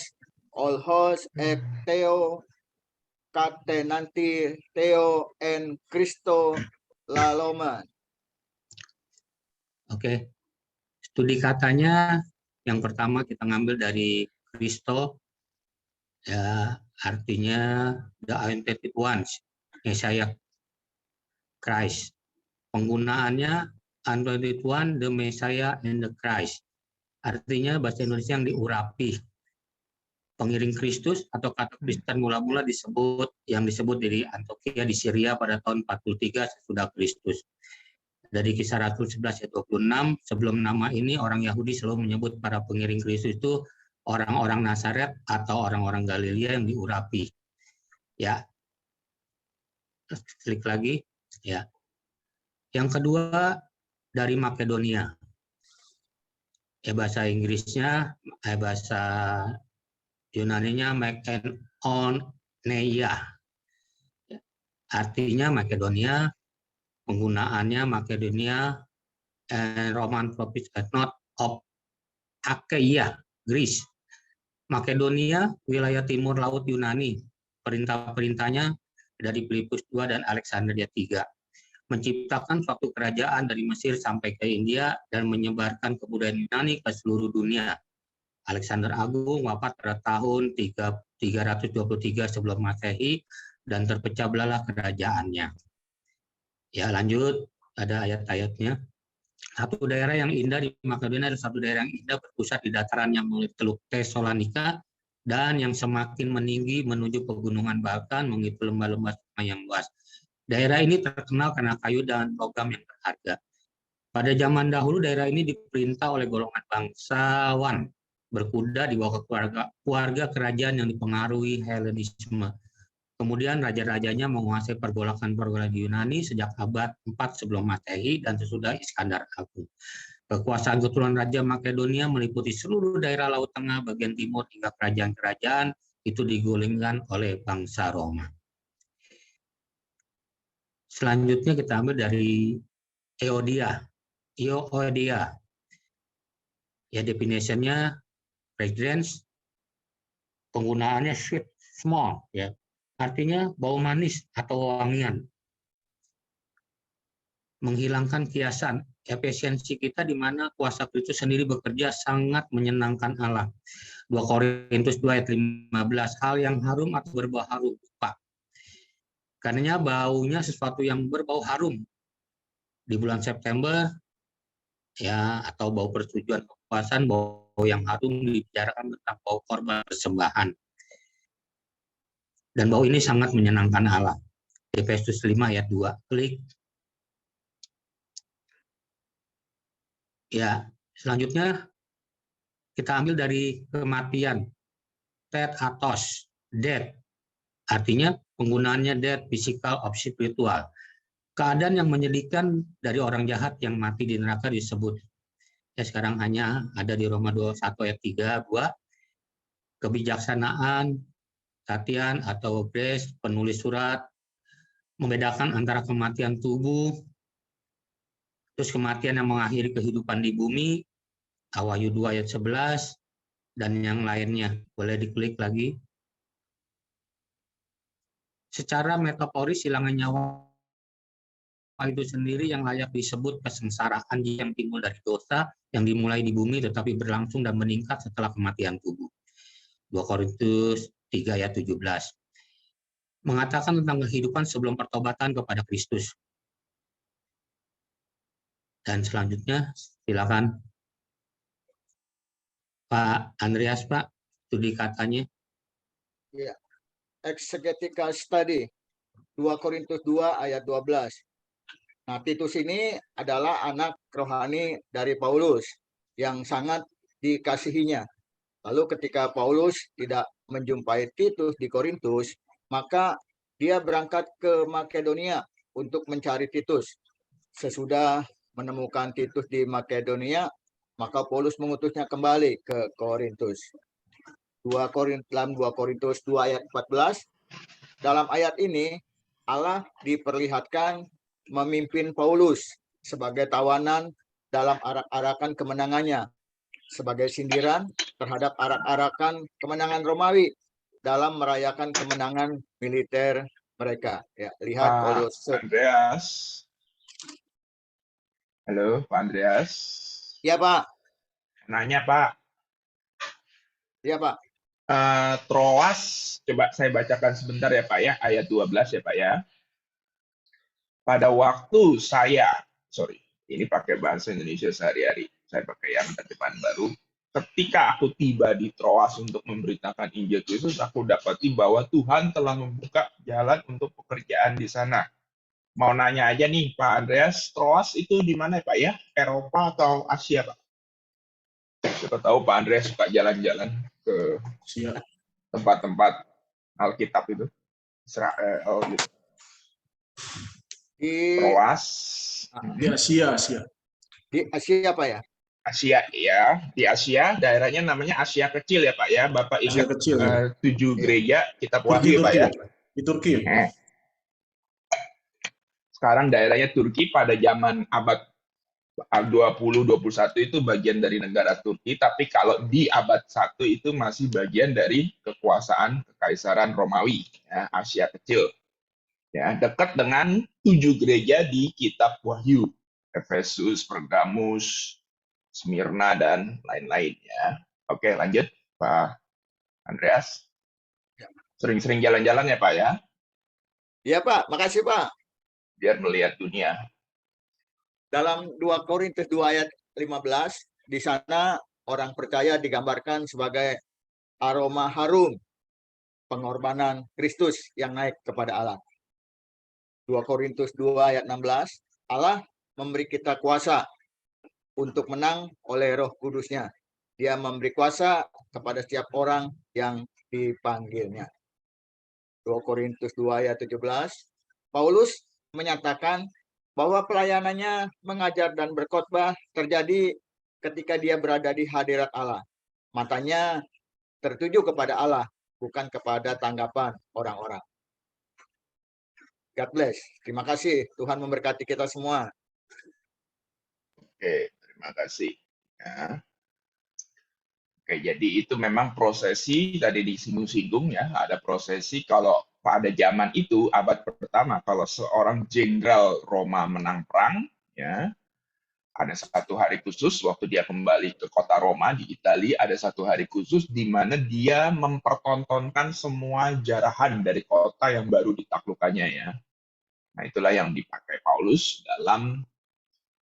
olhos ek teo katenanti teo en Cristo laloman. Oke. Studi katanya yang pertama kita ngambil dari Kristo, ya artinya the authentic ones. Messiah Christ. Penggunaannya Anointed One, the Messiah, and the Christ. Artinya bahasa Indonesia yang diurapi. Pengiring Kristus atau kata Kristen mula-mula disebut dari Antioquia di Syria pada tahun 43 sesudah Kristus. Dari Kisah Rasul 11 ayat 26, sebelum nama ini orang Yahudi selalu menyebut para pengiring Kristus itu orang-orang Nazaret atau orang-orang Galilea yang diurapi. Ya. Klik lagi, ya. Yang kedua dari Makedonia. Ya, bahasa Inggrisnya, bahasa Yunaninya Makedonia. Artinya Makedonia, penggunaannya Makedonia, Roman province not of Achaia, Greece. Makedonia, wilayah timur laut Yunani. Perintah-perintahnya dari Filipus II dan Alexandria III. Menciptakan suatu kerajaan dari Mesir sampai ke India dan menyebarkan kebudayaan Yunani ke seluruh dunia. Alexander Agung wafat pada tahun 323 sebelum Masehi dan terpecah belahlah kerajaannya. Ya, lanjut, ada ayat-ayatnya. Satu daerah yang indah di Makedonia adalah satu daerah yang indah berpusat di dataran yang mulai Teluk Tesalonika dan yang semakin meninggi menuju pegunungan Balkan mengikuti lembah-lembah yang luas. Daerah ini terkenal karena kayu dan logam yang berharga. Pada zaman dahulu daerah ini diperintah oleh golongan bangsawan berkuda di bawah keluarga kerajaan yang dipengaruhi Helenisme. Kemudian raja-rajanya menguasai pergolakan-pergolakan Yunani sejak abad 4 sebelum Masehi dan sesudah Iskandar Agung. Kekuasaan keturunan Raja Makedonia meliputi seluruh daerah Laut Tengah, bagian timur hingga kerajaan-kerajaan itu digulingkan oleh bangsa Roma. Selanjutnya kita ambil dari Euodia. Ya, definitionnya fragrance, penggunaannya sweet, small, ya. Artinya bau manis atau wangian. Menghilangkan kiasan, efisiensi kita di mana kuasa Kristus sendiri bekerja sangat menyenangkan Allah. 2 Korintus 2 ayat 15, hal yang harum atau berbau harum, Pak. Karenanya baunya sesuatu yang berbau harum. Di bulan September, ya, atau bau persetujuan kekuasaan, bau yang harum dibicarakan tentang bau korban persembahan. Dan bau ini sangat menyenangkan Allah. Efesus 5 ayat 2. Klik. Ya, selanjutnya kita ambil dari kematian. Thanatos, death. Artinya penggunaannya death, physical of spiritual. Keadaan yang menyedihkan dari orang jahat yang mati di neraka disebut. Ya, sekarang hanya ada di Roma 21 ayat 3, 2. Kebijaksanaan, Tatian atau Grace, penulis surat, membedakan antara kematian tubuh, terus kematian yang mengakhiri kehidupan di bumi, Wahyu 2 ayat 11, dan yang lainnya. Boleh diklik lagi. Secara metaforis, hilangan nyawa itu sendiri yang layak disebut kesengsaraan yang timbul dari dosa yang dimulai di bumi tetapi berlangsung dan meningkat setelah kematian tubuh. 2 Korintus 3 ayat 17. Mengatakan tentang kehidupan sebelum pertobatan kepada Kristus. Dan selanjutnya, silakan Pak Andreas, Pak, studi katanya. Ya. Exegetical study 2 Korintus 2 ayat 12. Nah, Titus ini adalah anak rohani dari Paulus yang sangat dikasihinya. Lalu ketika Paulus tidak menjumpai Titus di Korintus, maka dia berangkat ke Makedonia untuk mencari Titus. Sesudah menemukan Titus di Makedonia, maka Paulus mengutusnya kembali ke Korintus. 2 Korintus 2 ayat 14. Dalam ayat ini Allah diperlihatkan memimpin Paulus sebagai tawanan dalam arak-arakan kemenangannya, sebagai sindiran terhadap arak-arakan kemenangan Romawi dalam merayakan kemenangan militer mereka. Ya, lihat Paulus. Andreas. Halo, Pak Andreas. Ya, Pak. Nanya, Pak. Ya, Pak. Troas, coba saya bacakan sebentar ya, Pak ya, ayat 12 ya, Pak ya. pada waktu ini pakai bahasa Indonesia sehari-hari, saya pakai yang terjemahan baru. Ketika aku tiba di Troas untuk memberitakan Injil Kristus, aku dapati bahwa Tuhan telah membuka jalan untuk pekerjaan di sana. Mau nanya aja nih, Pak Andreas, Troas itu di mana Pak ya? Eropa atau Asia, Pak? Siapa tahu Pak Andreas suka jalan-jalan ke tempat-tempat Alkitab itu. Israel gitu. Di Troas. Di Asia. di Asia Pak ya? Asia ya, di Asia daerahnya namanya Asia Kecil ya Pak ya. Bapak Asia ingat Kecil, ya. 7 gereja kitab Turki, Wahyu Pak ya. Di Turki. Sekarang daerahnya Turki pada zaman abad 20-21 itu bagian dari negara Turki, tapi kalau di abad 1 itu masih bagian dari kekuasaan Kekaisaran Romawi, ya, Asia Kecil. Ya, dekat dengan 7 gereja di kitab Wahyu. Efesus, Pergamus, Smyrna, dan lain-lain ya. Oke, lanjut Pak Andreas. Sering-sering jalan-jalan ya Pak ya. Iya Pak, makasih Pak. Biar melihat dunia. Dalam 2 Korintus 2 ayat 15, di sana orang percaya digambarkan sebagai aroma harum pengorbanan Kristus yang naik kepada Allah. 2 Korintus 2 ayat 16, Allah memberi kita kuasa untuk menang oleh Roh Kudus-Nya. Dia memberi kuasa kepada setiap orang yang dipanggilnya. 2 Korintus 2 ayat 17, Paulus menyatakan bahwa pelayanannya mengajar dan berkhotbah terjadi ketika dia berada di hadirat Allah. Matanya tertuju kepada Allah, bukan kepada tanggapan orang-orang. God bless. Terima kasih. Tuhan memberkati kita semua. Oke, terima kasih. Ya. Oke, jadi itu memang prosesi tadi disinggung-singgung ya, ada prosesi kalau pada zaman itu abad pertama kalau seorang jenderal Roma menang perang ya, ada satu hari khusus waktu dia kembali ke kota Roma di Italia, ada satu hari khusus di mana dia mempertontonkan semua jarahan dari kota yang baru ditaklukkannya ya. Nah, itulah yang dipakai Paulus dalam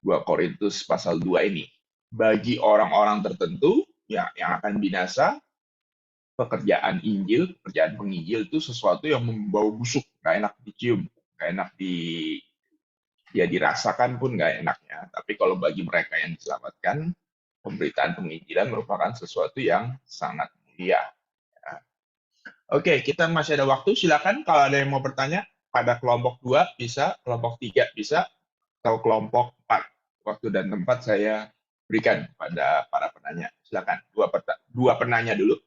2 Korintus pasal 2 ini. Bagi orang-orang tertentu ya, yang akan binasa, pekerjaan Injil, pekerjaan penginjil itu sesuatu yang membau busuk, nggak enak dicium, nggak enak dirasakan pun nggak enaknya. Tapi kalau bagi mereka yang diselamatkan, pemberitaan penginjilan merupakan sesuatu yang sangat mulia. Ya. Oke, kita masih ada waktu. Silakan kalau ada yang mau bertanya pada kelompok 2 bisa, kelompok 3 bisa, atau kelompok 4. Waktu dan tempat saya berikan pada para penanya. Silakan, dua penanya dulu.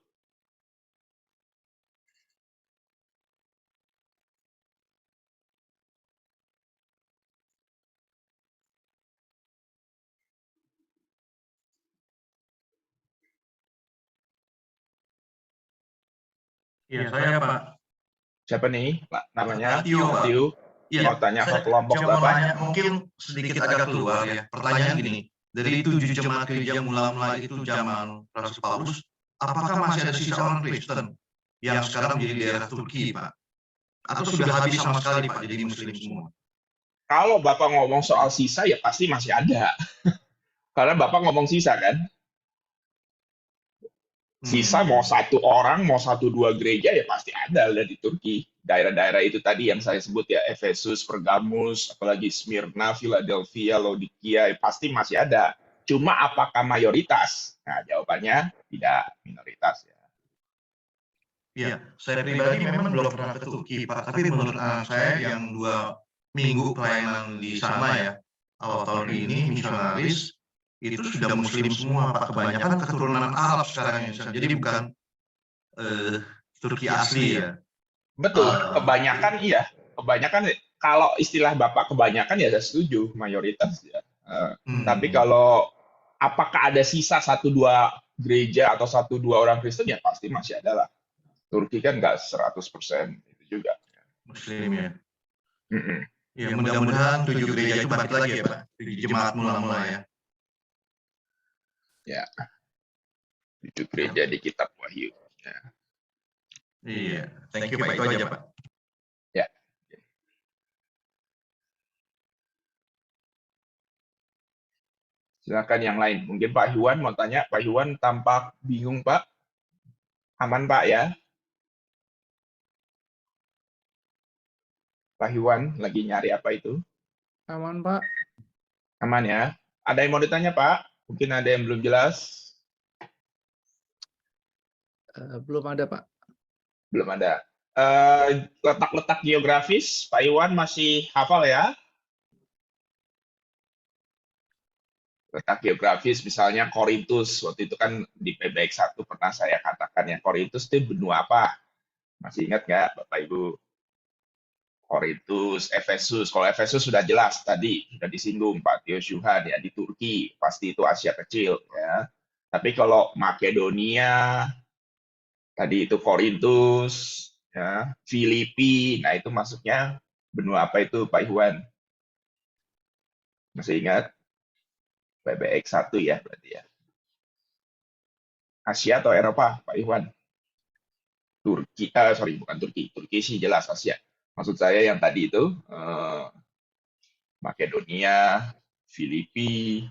Iya, saya Pak. Siapa nih, Pak? Namanya? Tio, Pak. Tio. Iya, Mau tanya ke saya kelompok coba berapa? nanya, mungkin sedikit agak keluar ya. Pertanyaan gini, dari 7 jemaat gereja mula-mula itu zaman Rasul Paulus, apakah masih ada sisa orang Kristen yang sekarang menjadi daerah Turki, Pak? Atau sudah habis sama sekali, Pak, jadi Muslim semua? Kalau Bapak ngomong soal sisa, ya pasti masih ada. Karena Bapak ngomong sisa, kan? Sisa mau 1 orang, mau 1-2 gereja, ya pasti ada di Turki. Daerah-daerah itu tadi yang saya sebut ya, Efesus, Pergamus, apalagi Smyrna, Philadelphia, Laodikia, ya pasti masih ada. Cuma apakah mayoritas? Nah, jawabannya tidak minoritas ya. Iya, saya pribadi memang belum pernah ke Turki, Pak. Tapi menurut saya yang 2 minggu pelayanan di sana ya, awal tahun ini, misionaris, itu sudah Muslim semua, Pak. Kebanyakan keturunan Arab sekarang yang jadi bukan Turki asli ya. Betul, kebanyakan iya. Kebanyakan, kalau istilah Bapak kebanyakan ya saya setuju, mayoritas ya. Tapi kalau apakah ada sisa 1-2 gereja atau 1-2 orang Kristen, ya pasti masih ada lah. Turki kan nggak 100% itu juga. Muslim ya. Ya, mudah-mudahan 7 gereja itu balik lagi ya Pak, 7 jemaat mula-mula ya. Ya, 7 gereja di kitab Wahyu. Ya. Iya, thank you Pak, itu aja Pak. Ya. Silakan yang lain. Mungkin Pak Iwan mau tanya. Pak Iwan tampak bingung, Pak. Aman, Pak, ya? Pak Iwan lagi nyari apa itu? Aman, Pak. Aman ya? Ada yang mau ditanya, Pak? Mungkin ada yang belum jelas. Belum ada, Pak. Belum ada. Letak-letak geografis, Pak Iwan masih hafal ya? Letak geografis, misalnya Korintus. Waktu itu kan di PBX 1 pernah saya katakan ya, Korintus itu benua apa? Masih ingat nggak, Bapak Ibu? Korintus, Efesus. Kalau Efesus sudah jelas tadi, sudah disinggung Pak Tio Syuhan ya, di Turki. Pasti itu Asia Kecil ya. Tapi kalau Makedonia, tadi itu Korintus, ya, Filipi, nah itu masuknya benua apa itu Pak Iwan? Masih ingat? PBX 1 ya berarti ya. Asia atau Eropa, Pak Iwan? Turki, sorry bukan Turki. Turki sih jelas Asia. Maksud saya yang tadi itu Makedonia, Filipi,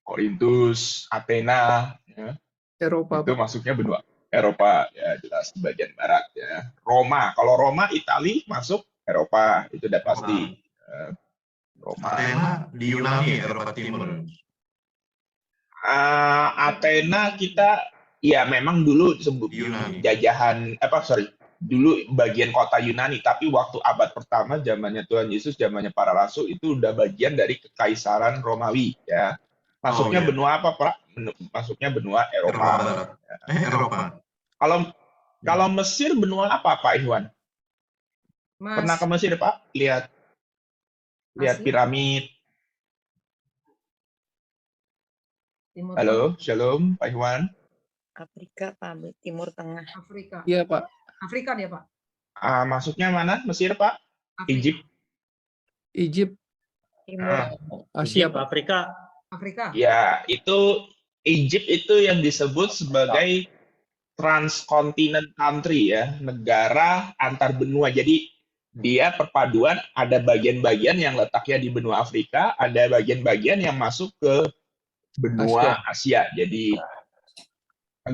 Korintus, Athena, ya. Eropa, Itu Pak. masuknya benua Eropa ya, jelas di bagian barat ya. Roma, kalau Roma, Itali masuk Eropa, itu udah pasti. Roma. Athena di Yunani, Eropa Timur. Athena kita ya memang dulu sebut Yunani. jajahan dulu bagian kota Yunani, tapi waktu abad pertama zamannya Tuhan Yesus, zamannya para rasul itu udah bagian dari kekaisaran Romawi ya. Masuknya iya. benua apa, Pak? Masuknya benua Eropa. Eropa Barat. Eropa. Kalau Mesir benua apa, Pak Iwan? Mas, Pernah ke Mesir, Pak? Lihat Asia, piramid. Timur Halo, Shalom, Pak Iwan. Afrika, Pak, Timur Tengah. Tengah, Afrika. Iya, Pak. Afrika dia, Pak. Masuknya mana? Mesir, Pak? Afrika. Egypt, Timur. Asia, Egypt, Pak. Afrika. Ya, itu Egypt itu yang disebut sebagai transcontinent country ya, negara antar benua. Jadi dia perpaduan, ada bagian-bagian yang letaknya di benua Afrika, ada bagian-bagian yang masuk ke benua Asia. Jadi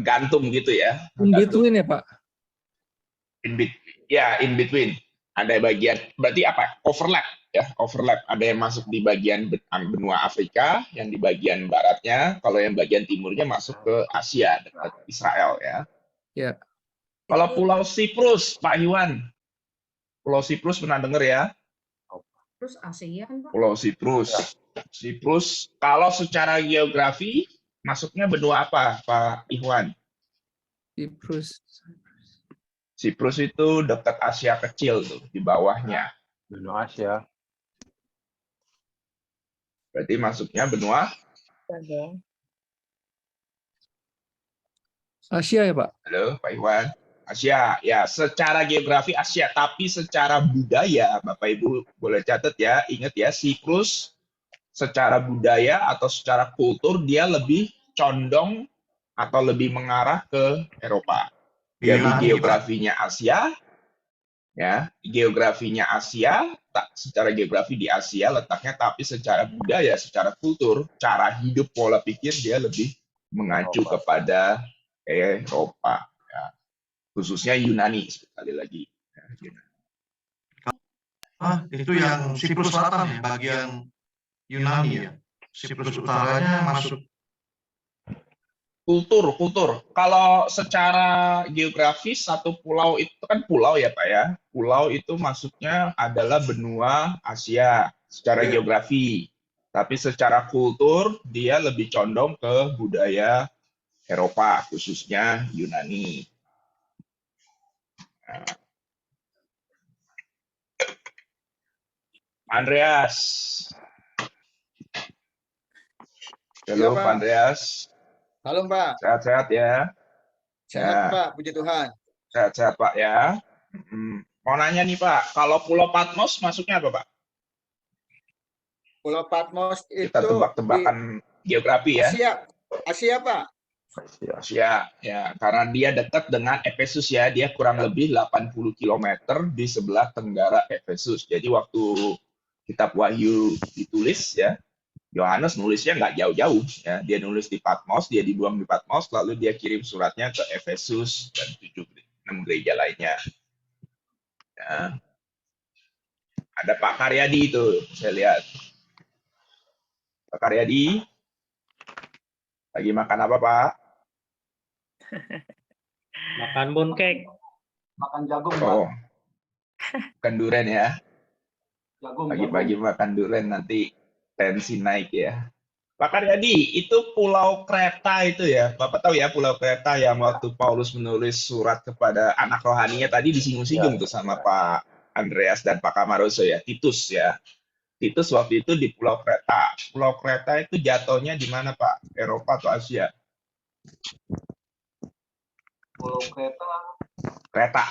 gantung gitu ya. In between ya, Pak? In between. Ada bagian, berarti apa? Overlap ya, overlap. Ada yang masuk di bagian benua Afrika, yang di bagian baratnya, kalau yang bagian timurnya masuk ke Asia, dekat Israel ya. Ya. Kalau Pulau Siprus, Pak Iwan. Pulau Siprus pernah dengar ya? Terus Asia kan, Pak? Pulau Siprus. Siprus, kalau secara geografi, masuknya benua apa, Pak Iwan? Siprus. Siprus itu dekat Asia Kecil tuh, di bawahnya. Benua Asia. Berarti masuknya benua Asia ya, Pak? Halo, Pak Iwan. Asia, ya secara geografi Asia, tapi secara budaya, Bapak Ibu boleh catat ya, ingat ya, Siprus secara budaya atau secara kultur dia lebih condong atau lebih mengarah ke Eropa. Jadi geografinya Asia, ya, geografinya Asia, secara geografi di Asia letaknya, tapi secara budaya, secara kultur, cara hidup, pola pikir dia lebih mengacu kepada Eropa. Khususnya Yunani sekali lagi. Itu yang Siprus Selatan ya, bagian Yunani ya. Siprus utaranya masuk. Kultur. Kalau secara geografis satu pulau itu kan pulau ya Pak ya. Pulau itu masuknya adalah benua Asia secara geografi. Tapi secara kultur dia lebih condong ke budaya Eropa, khususnya Yunani. Andreas. Halo, Pak Andreas. Halo, Pak. Sehat-sehat ya. Sehat, Pak. Puji Tuhan. Sehat-sehat, Pak ya. Mau nanya nih, Pak. Kalau Pulau Patmos masuknya apa, Pak? Pulau Patmos itu kita tebak-tebakan geografi ya. Asia, Pak. Asia, ya, karena dia dekat dengan Efesus ya, dia kurang lebih 80 km di sebelah tenggara Efesus. Jadi waktu kitab Wahyu ditulis ya, Yohanes nulisnya nggak jauh-jauh, ya. Dia nulis di Patmos, dia dibuang di Patmos, lalu dia kirim suratnya ke Efesus dan 6 gereja lainnya. Ya. Ada Pak Karyadi itu, saya lihat. Pak Karyadi, lagi makan apa Pak? Makan mooncake. Makan jagung, Oh, bukan duren ya. Jagung, Pagi-pagi makan duren nanti tensi naik ya. Pak Karyadi, itu Pulau Kreta itu ya. Bapak tahu ya Pulau Kreta yang waktu Paulus menulis surat kepada anak rohaninya tadi disinggung-singgung tuh sama Pak Andreas dan Pak Kamaroso ya, Titus ya. Titus waktu itu di Pulau Kreta. Pulau Kreta itu jatuhnya di mana Pak? Eropa atau Asia? Pulau Kreta. Kreta.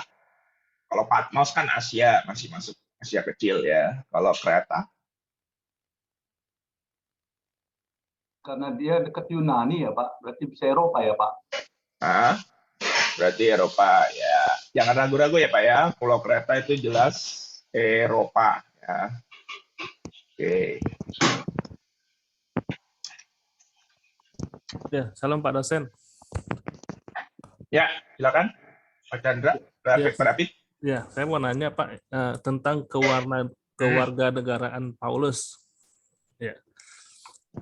Kalau Patmos kan Asia, masih masuk Asia kecil ya. Kalau Kreta? Karena dia dekat Yunani ya Pak, berarti bisa Eropa ya Pak? Hah? Berarti Eropa ya. Jangan ragu-ragu ya Pak ya. Pulau Kreta itu jelas Eropa ya. Oke. Ya, salam Pak dosen. Ya, silakan Pak Chandra, Pak David. Ya, saya mau nanya Pak tentang kewarganegaraan Paulus. Ya.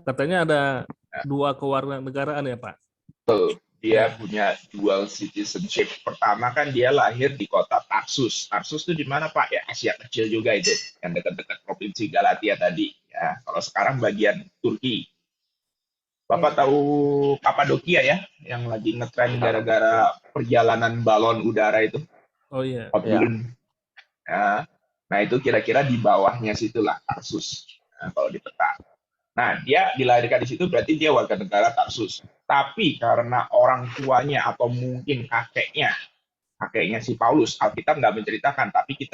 Katanya ada 2 kewarganegaraan ya Pak? Betul. Dia punya dual citizenship. Pertama kan dia lahir di kota Tarsus. Tarsus itu di mana Pak? Ya Asia kecil juga itu, yang dekat-dekat provinsi Galatia tadi. Ya, kalau sekarang bagian Turki. Bapak tahu Kapadokia ya, yang lagi ngetren gara-gara perjalanan balon udara itu? Oh iya. Ya. Nah itu kira-kira di bawahnya situlah Tarsus. Nah, kalau di peta. Nah, dia dilahirkan di situ berarti dia warga negara Tarsus. Tapi karena orang tuanya atau mungkin kakeknya si Paulus, Alkitab nggak menceritakan, tapi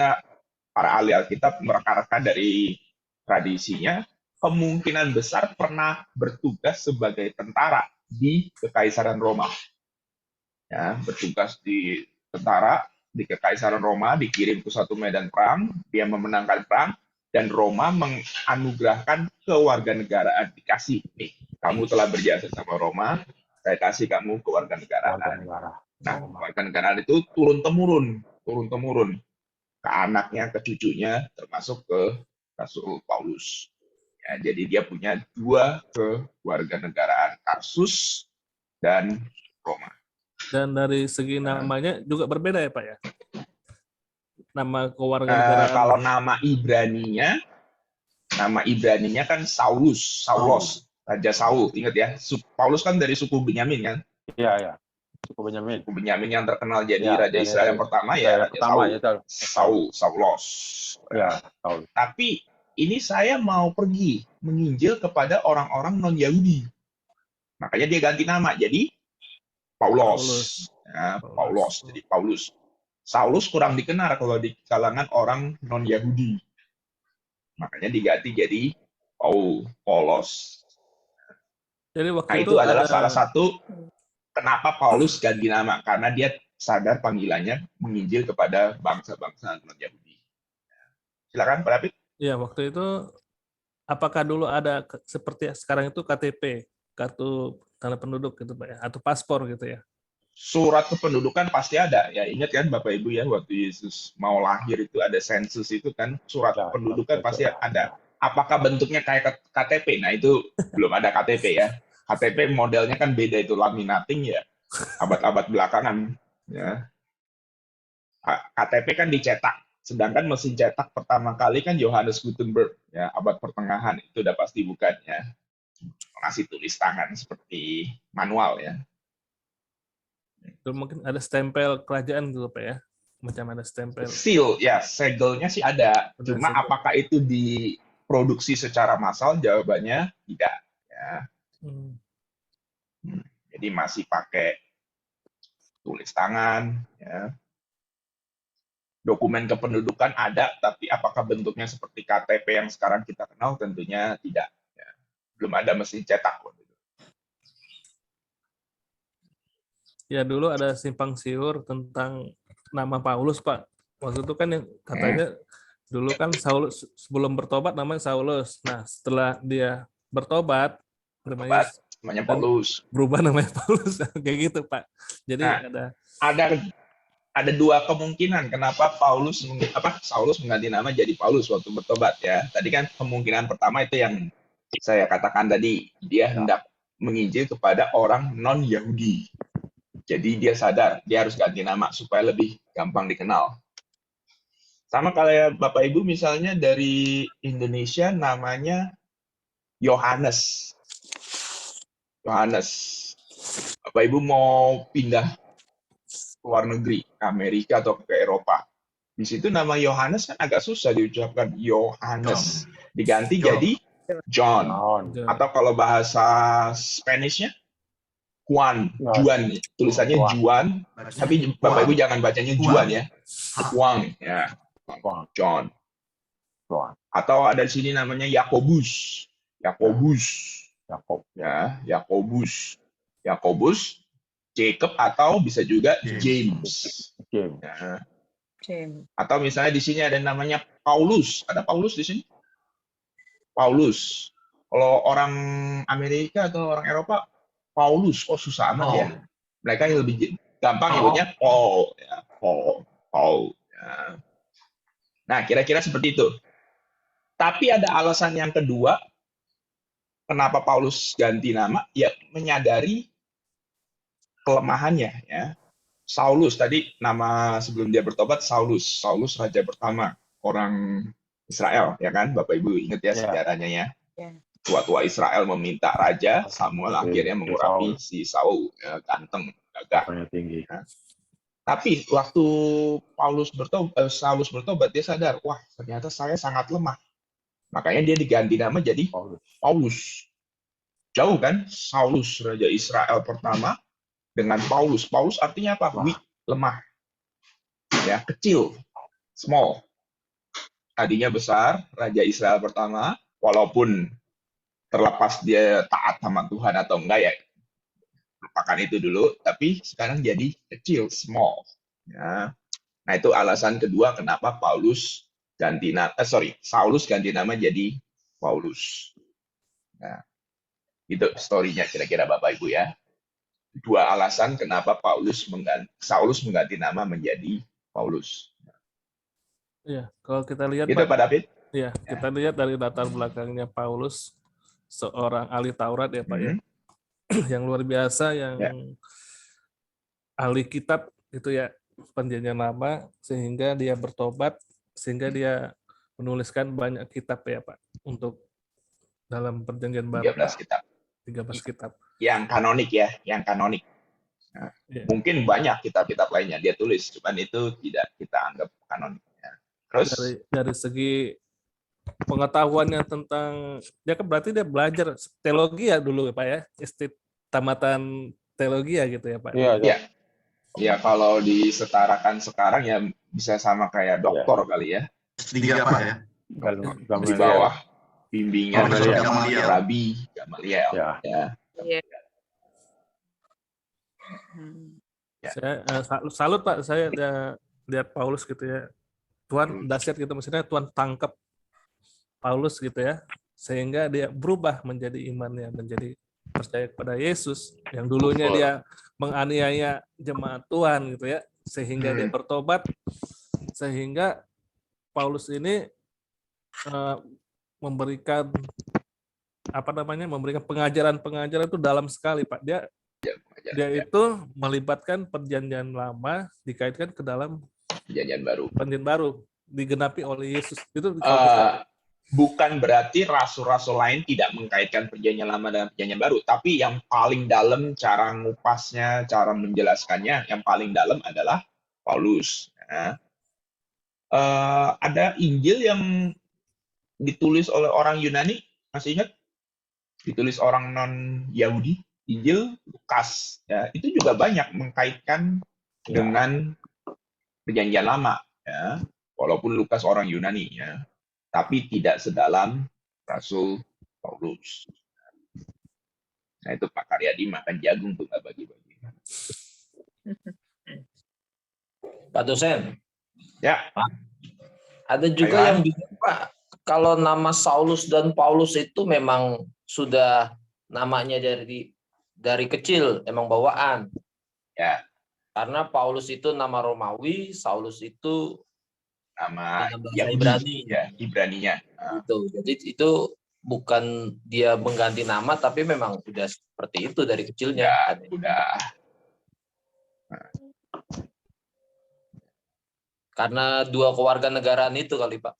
para ahli Alkitab merekan-rekan dari tradisinya, kemungkinan besar pernah bertugas sebagai tentara di Kekaisaran Roma. Ya, bertugas di tentara di Kekaisaran Roma, dikirim ke suatu medan perang, dia memenangkan perang, dan Roma menganugerahkan kewarganegaraan, dikasih nih, kamu telah berjasa sama Roma, saya kasih kamu kewarganegaraan. Nah, kewarganegaraan itu turun temurun ke anaknya, ke cucunya, termasuk ke Rasul Paulus. Ya, jadi dia punya 2 kewarganegaraan, Tarsus dan Roma. Dan dari segi namanya juga berbeda ya Pak ya? Nama kewarganegaraan. Kalau nama Ibraninya kan Saulos, Raja Saul, ingat ya. Paulus kan dari suku Benyamin kan? Iya. Suku Benyamin. Suku Benyamin yang terkenal jadi Raja Israel yang pertama ya, Raja Saulos. Ya, Saul. Tapi ini saya mau pergi menginjil kepada orang-orang non-Yahudi. Makanya dia ganti nama jadi Paulos. Ya, Paulos, jadi Paulus. Saulus kurang dikenal kalau di kalangan orang non-Yahudi. Makanya diganti jadi Paulos. Jadi waktu itu adalah salah satu kenapa Paulus ganti nama, karena dia sadar panggilannya menginjil kepada bangsa-bangsa non-Yahudi. Silakan Pak David. Ya, waktu itu apakah dulu ada seperti sekarang itu KTP, kartu tanda penduduk gitu Pak ya, atau paspor gitu ya? Surat kependudukan pasti ada ya, ingat kan Bapak Ibu ya, waktu Yesus mau lahir itu ada sensus itu kan, surat kependudukan pasti ada. Apakah bentuknya kayak KTP? Nah itu belum ada KTP ya. KTP modelnya kan beda, itu laminating ya, abad-abad belakangan ya. KTP kan dicetak, sedangkan mesin cetak pertama kali kan Johannes Gutenberg ya, abad pertengahan, itu udah pasti bukan ya, masih tulis tangan seperti manual ya. Itu mungkin ada stempel kerajaan gitu Pak ya, macam ada stempel. Seal ya, segelnya sih ada. Cuma apakah itu diproduksi secara massal? Jawabannya tidak. Ya. Jadi masih pakai tulis tangan. Ya. Dokumen kependudukan ada, tapi apakah bentuknya seperti KTP yang sekarang kita kenal? Tentunya tidak. Ya. Belum ada mesin cetak. Ya dulu ada simpang siur tentang nama Paulus Pak. Waktu itu kan yang katanya dulu kan Saulus sebelum bertobat namanya Saulus. Nah setelah dia bertobat namanya namanya dan Paulus. berubah namanya Paulus kayak gitu Pak. Jadi Nah, ada dua kemungkinan kenapa Saulus mengganti nama jadi Paulus waktu bertobat ya. Tadi kan kemungkinan pertama itu yang saya katakan tadi, dia hendak menginjil kepada orang non-Yahudi. Jadi dia sadar dia harus ganti nama supaya lebih gampang dikenal. Sama kayak Bapak Ibu misalnya dari Indonesia namanya Yohanes. Bapak Ibu mau pindah ke luar negeri, ke Amerika atau ke Eropa. Di situ nama Yohanes kan agak susah diucapkan, Yohanes. Diganti jadi John. Atau kalau bahasa Spanish-nya Juan, tulisannya Juan, tapi Bapak Ibu jangan bacanya Juan ya. Juan ya. John. Atau ada di sini namanya Yakobus. Yakobus, Jacob, atau bisa juga James. Ya. Atau misalnya di sini ada namanya Paulus. Ada Paulus di sini? Paulus. Kalau orang Amerika atau orang Eropa, Paulus, susah amat ya. Mereka yang lebih gampang nyebutnya Paul. Ya. Paul. Ya. Nah, kira-kira seperti itu. Tapi ada alasan yang kedua, kenapa Paulus ganti nama? Ya, menyadari kelemahannya. Ya. Saulus, tadi nama sebelum dia bertobat, Saulus raja pertama orang Israel, ya kan? Bapak Ibu ingat ya sejarahnya ya. Tua-tua Israel meminta raja, Samuel akhirnya mengurapi si Saul, ya, ganteng, gagah. Tinggi. Ya. Tapi waktu Saulus bertobat, dia sadar, wah ternyata saya sangat lemah. Makanya dia diganti nama jadi Paulus. Jauh kan? Saulus, raja Israel pertama, dengan Paulus. Paulus artinya apa? Weak, lemah. Ya, kecil, small. Tadinya besar, raja Israel pertama, walaupun terlepas dia taat sama Tuhan atau enggak ya, lupakan itu dulu, tapi sekarang jadi kecil, small. Ya. Nah, itu alasan kedua kenapa Saulus ganti nama jadi Paulus. Nah, itu story-nya kira-kira Bapak Ibu ya. Dua alasan kenapa Saulus mengganti nama menjadi Paulus. Iya, kalau kita lihat Itu Pak David. Iya, kita lihat dari latar belakangnya Paulus, seorang ahli Taurat ya Pak ya. Yang luar biasa, yang ahli kitab gitu ya, perjanjian lama, sehingga dia bertobat, sehingga dia menuliskan banyak kitab ya Pak, untuk dalam perjanjian baru. 13 kitab. Yang kanonik ya, yang kanonik. Nah, mungkin banyak kitab-kitab lainnya dia tulis, cuman itu tidak kita anggap kanonik. Ya. Terus dari segi pengetahuannya tentang, dia kan berarti dia belajar teologi ya dulu Pak ya, tamatan teologi ya gitu ya Pak. Iya. Ya kalau disetarakan sekarang ya bisa sama kayak doktor kali ya. S3 Pak ya. Di bawah bimbingan Rabi Gamaliel. Ya. Saya salut Pak, saya lihat Paulus gitu ya. Tuhan dahsyat gitu, maksudnya Tuhan tangkap Paulus gitu ya, sehingga dia berubah menjadi imannya, menjadi percaya kepada Yesus, yang dulunya dia menganiaya jemaat Tuhan gitu ya, sehingga dia bertobat, sehingga Paulus ini memberikan memberikan pengajaran itu dalam sekali Pak. Dia itu melibatkan perjanjian lama dikaitkan ke dalam perjanjian baru digenapi oleh Yesus. Itu bukan berarti rasul-rasul lain tidak mengkaitkan perjanjian lama dengan perjanjian baru, tapi yang paling dalam cara ngupasnya, cara menjelaskannya, yang paling dalam adalah Paulus. Ya. Ada Injil yang ditulis oleh orang Yunani, masih ingat? Ditulis orang non-Yahudi, Injil Lukas. Ya, itu juga banyak mengkaitkan dengan perjanjian lama. Ya. Walaupun Lukas orang Yunani, ya. Tapi tidak sedalam Rasul Paulus. Nah itu Pak Karyadi makan jagung tuh nggak bagi-bagi. Pak dosen. Ya. Pak, ada juga yang bilang Pak, kalau nama Saulus dan Paulus itu memang sudah namanya dari kecil, emang bawaan. Ya, Karena Paulus itu nama Romawi, Saulus itu nama bahasa Yahudi, Ibrani. ya, Ibraninya. Jadi itu bukan dia mengganti nama, tapi memang udah seperti itu dari kecilnya. Ya, udah. Karena dua kewarganegaraan itu kali, Pak.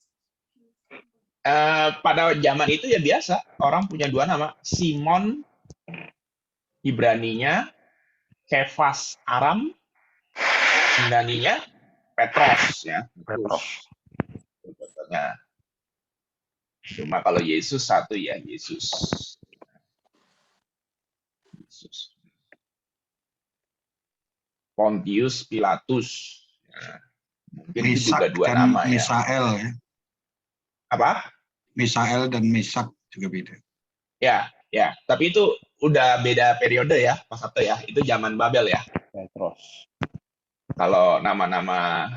Pada zaman itu ya biasa, orang punya dua nama. Simon Ibraninya, Kefas Aram, Yunaninya Petros, ya. Petros. Nah, cuma kalau Yesus satu ya, Yesus. Pontius Pilatus. Nah, mungkin itu juga dua nama ya. Misael ya. Apa? Misael dan Mesak juga beda. Ya, ya. Tapi itu udah beda periode ya, Pak Sabto ya. Itu zaman Babel ya. Petros. Kalau nama-nama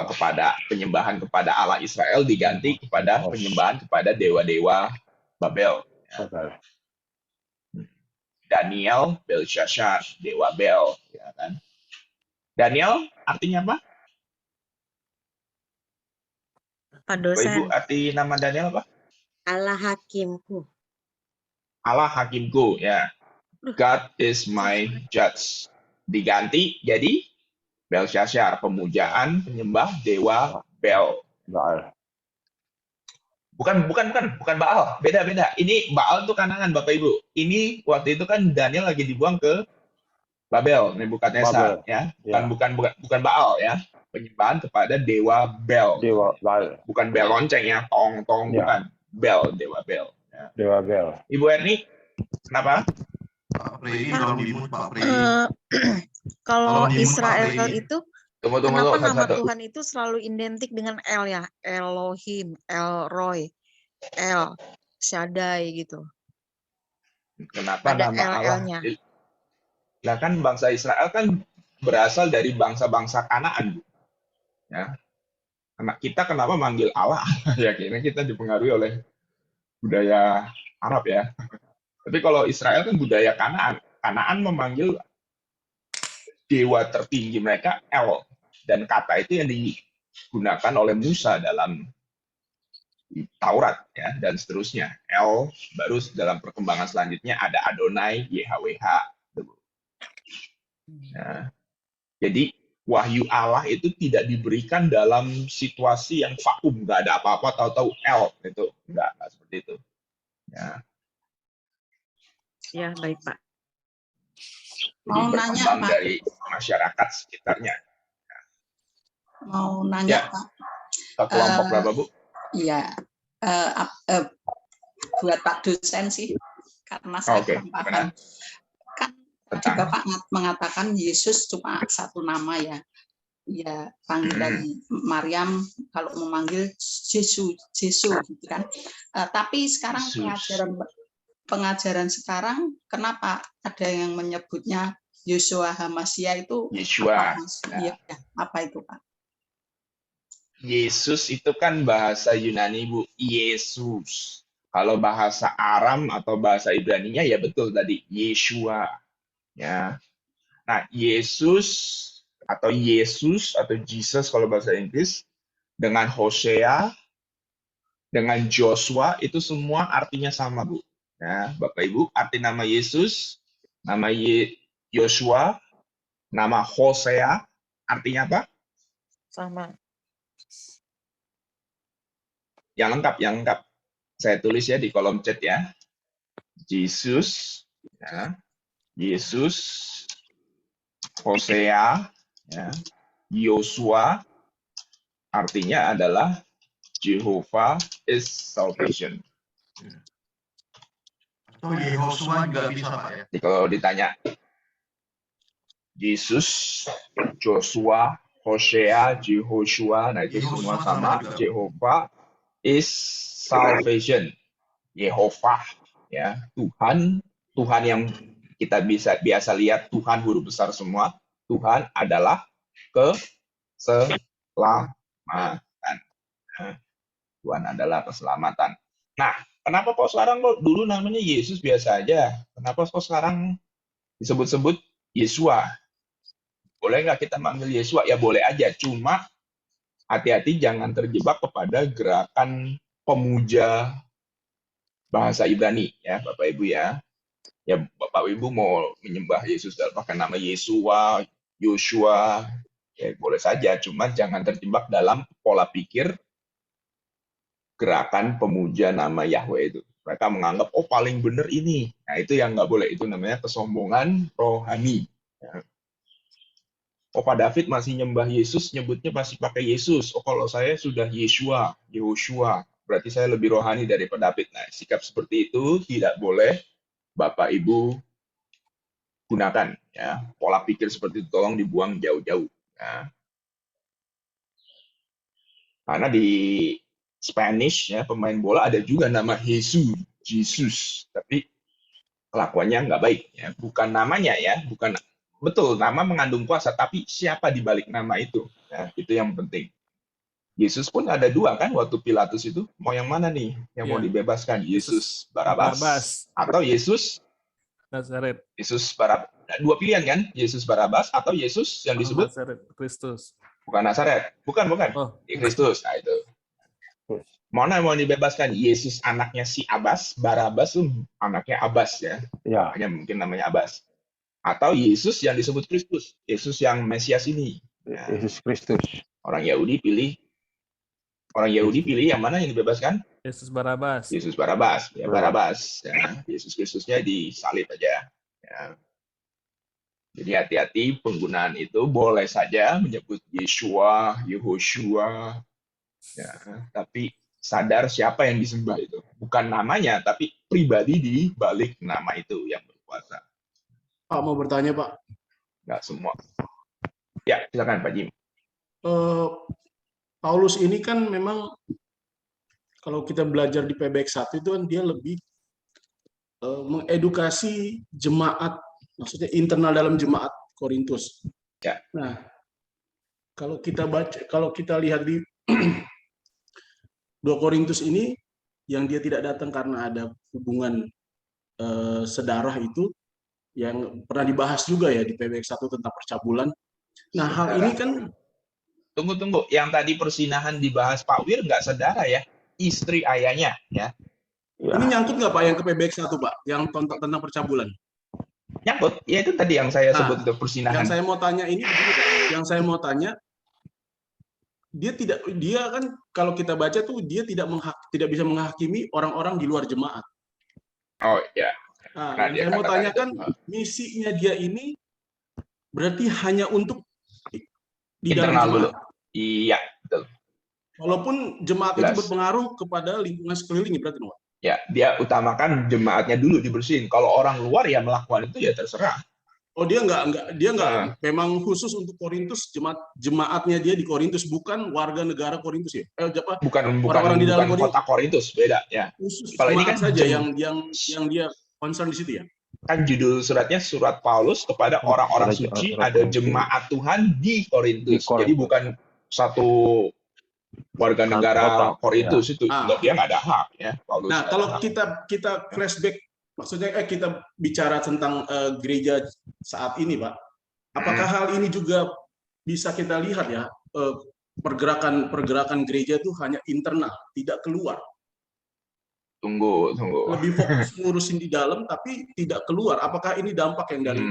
kepada penyembahan kepada Allah Israel diganti kepada penyembahan kepada dewa-dewa Babel. Ya. Daniel, Belshazzar, dewa Bel, ya kan? Daniel artinya apa? Pak Ibu, dosen, arti nama Daniel apa? Allah hakimku. Allah hakimku, ya. God is my judge. Diganti jadi Belshazzar, pemujaan penyembah dewa Bel. Baal. Bukan Baal, beda. Ini Baal tuh Kanaan, Bapak Ibu. Ini waktu itu kan Daniel lagi dibuang ke Babel, Nebukadnezar, ya. Bukan Baal ya. Penyembahan kepada dewa Bel. Dewa Baal. Bukan bel lonceng ya, tong, Ya. bukan. Bel, dewa Bel. Ya. Dewa Bel. Ibu Erni, kenapa? Pak Freddy tolong dimut Pak Freddy. Kalau Tolong dimut, Pak Israel Freddy. itu, Tunggu, kenapa nama satu-satu. Tuhan itu selalu identik dengan El ya? Elohim, El Roy, El Shaddai gitu. Kenapa Ada nama Allah? LL-nya. Nah kan bangsa Israel kan berasal dari bangsa-bangsa Kanaan, Bu. Ya. Kita kenapa manggil Allah? Ya kayaknya kita dipengaruhi oleh budaya Arab ya. Tapi kalau Israel kan budaya Kanaan. Kanaan memanggil dewa tertinggi mereka El. Dan kata itu yang digunakan oleh Musa dalam Taurat ya, dan seterusnya. El, baru dalam perkembangan selanjutnya ada Adonai, YHWH. Nah, jadi wahyu Allah itu tidak diberikan dalam situasi yang vakum, nggak ada apa-apa, tahu-tahu El itu nggak seperti itu. Ya. Ya, baik Pak. Jadi berkembang dari masyarakat sekitarnya. Mau nanya Ya. Pak. Ke kelompok berapa Bu? Iya, buat Pak dosen sih, karena saya Oke, kurang paham. Kan tadi Bapak mengatakan Yesus cuma satu nama ya. Ya, panggilan Maryam kalau memanggil Yesus gitu kan. Tapi sekarang pengajaran sekarang kenapa ada yang menyebutnya Yeshua Hamasia itu Yeshua. Apa itu Pak? Yesus itu kan bahasa Yunani Bu, Yesus. Kalau bahasa Aram atau bahasa Ibraninya ya betul tadi Yeshua. Ya. Nah, Yesus atau Jesus kalau bahasa Inggris dengan Hosea dengan Joshua itu semua artinya sama Bu. Ya, Bapak Ibu, arti nama Yesus, nama Joshua, nama Hosea artinya apa? Sama. Yang lengkap. Saya tulis ya di kolom chat ya. Yesus, ya. Yesus, Hosea, ya. Yosua, artinya adalah Jehovah is salvation. Oh, Yehosua juga bisa Pak ya. Jadi kalau ditanya Yesus, Joshua, Hosea, Jehoshua, nah itu semua sama. Jehovah is salvation. Yehovah ya, Tuhan yang kita biasa lihat, Tuhan huruf besar semua. Tuhan adalah keselamatan. Tuhan adalah keselamatan. Nah, kenapa kok sekarang kok dulu namanya Yesus biasa aja? Kenapa kok sekarang disebut-sebut Yesua? Boleh nggak kita manggil Yesua? Ya boleh aja, cuma hati-hati jangan terjebak kepada gerakan pemuja bahasa Ibrani ya, Bapak Ibu ya. Ya Bapak Ibu mau menyembah Yesus dalam pakai nama Yesua, Yoshua, ya boleh saja, cuma jangan terjebak dalam pola pikir gerakan pemuja nama Yahweh itu. Mereka menganggap, oh paling benar ini. Nah itu yang nggak boleh, itu namanya kesombongan rohani. Ya. Oh Pak David masih nyembah Yesus, nyebutnya masih pakai Yesus. Oh kalau saya sudah Yeshua, Yehoshua, berarti saya lebih rohani daripada David. Nah sikap seperti itu tidak boleh Bapak Ibu gunakan. Ya. Pola pikir seperti itu tolong dibuang jauh-jauh. Ya. Karena di Spanish ya pemain bola ada juga nama Jesus, tapi kelakuannya nggak baik. Ya. Bukan namanya ya, bukan. Betul, nama mengandung kuasa, tapi siapa di balik nama itu? Nah, itu yang penting. Yesus pun ada dua kan, waktu Pilatus itu, mau yang mana nih yang mau dibebaskan? Yesus Barabas atau Yesus Nazaret. Yesus Barabas. Dua pilihan kan, Yesus Barabas atau Yesus yang disebut Nazaret, Kristus. Bukan Nazaret, bukan. Kristus. Nah, itu. Mana yang mau dibebaskan? Yesus anaknya si Abbas, Barabas tuh anaknya Abbas ya. Makanya mungkin namanya Abbas. Atau Yesus yang disebut Kristus, Yesus yang Mesias ini. Nah, Yesus Kristus. Orang Yahudi pilih yang mana yang dibebaskan? Yesus Barabas. Yesus Barabas, ya Barabas. Ya. Yesus Kristusnya disalib aja. Ya. Jadi hati-hati penggunaan itu, boleh saja menyebut Yeshua, Yehoshua, ya, tapi sadar siapa yang disembah itu. Bukan namanya, tapi pribadi di balik nama itu yang berkuasa. Pak mau bertanya Pak. Nggak semua. Ya, silakan Pak Jim. Paulus ini kan memang kalau kita belajar di PBX 1 itu kan dia lebih mengedukasi jemaat, maksudnya internal dalam jemaat Korintus. Ya. Nah, kalau kita lihat di 2 Korintus ini yang dia tidak datang karena ada hubungan sedarah itu yang pernah dibahas juga ya di PBX 1 tentang percabulan. Nah, hal ini kan Tunggu. Yang tadi persinahan dibahas Pak Wir nggak saudara ya? Istri ayahnya ya. Ini nyangkut nggak Pak yang ke PBX 1 Pak? Yang tentang percabulan? Nyangkut. Ya itu tadi yang saya sebut itu persinahan. Yang saya mau tanya ini begini Pak. Yang saya mau tanya, dia kan kalau kita baca tuh dia tidak bisa menghakimi orang-orang di luar jemaat. Oh ya. Nah, yang saya mau tanyakan misinya dia ini berarti hanya untuk di dalam internal jemaat. dulu. Iya, betul. Walaupun jemaat itu Jelas. berpengaruh kepada lingkungan sekeliling berarti Pak. Ya, dia utamakan jemaatnya dulu dibersihin. Kalau orang luar ya melakukan itu ya terserah. Oh, dia nggak memang khusus untuk Korintus, jemaatnya dia di Korintus, bukan warga negara Korintus ya? Bukan orang-orang di dalam kota Korintus, beda ya. Khusus Kalau ini jemaat kan saja yang dia concern di situ ya. Kan judul suratnya surat Paulus kepada orang-orang suci, ada jemaat Tuhan di Korintus. Jadi bukan satu warga negara Korintus itu. Dia nggak ada hak ya. Paulus. Nah, kalau kita flashback, maksudnya kita bicara tentang gereja saat ini, Pak. Apakah hal ini juga bisa kita lihat ya, pergerakan gereja itu hanya internal, tidak keluar. Tunggu. Lebih fokus ngurusin di dalam tapi tidak keluar. Apakah ini dampak yang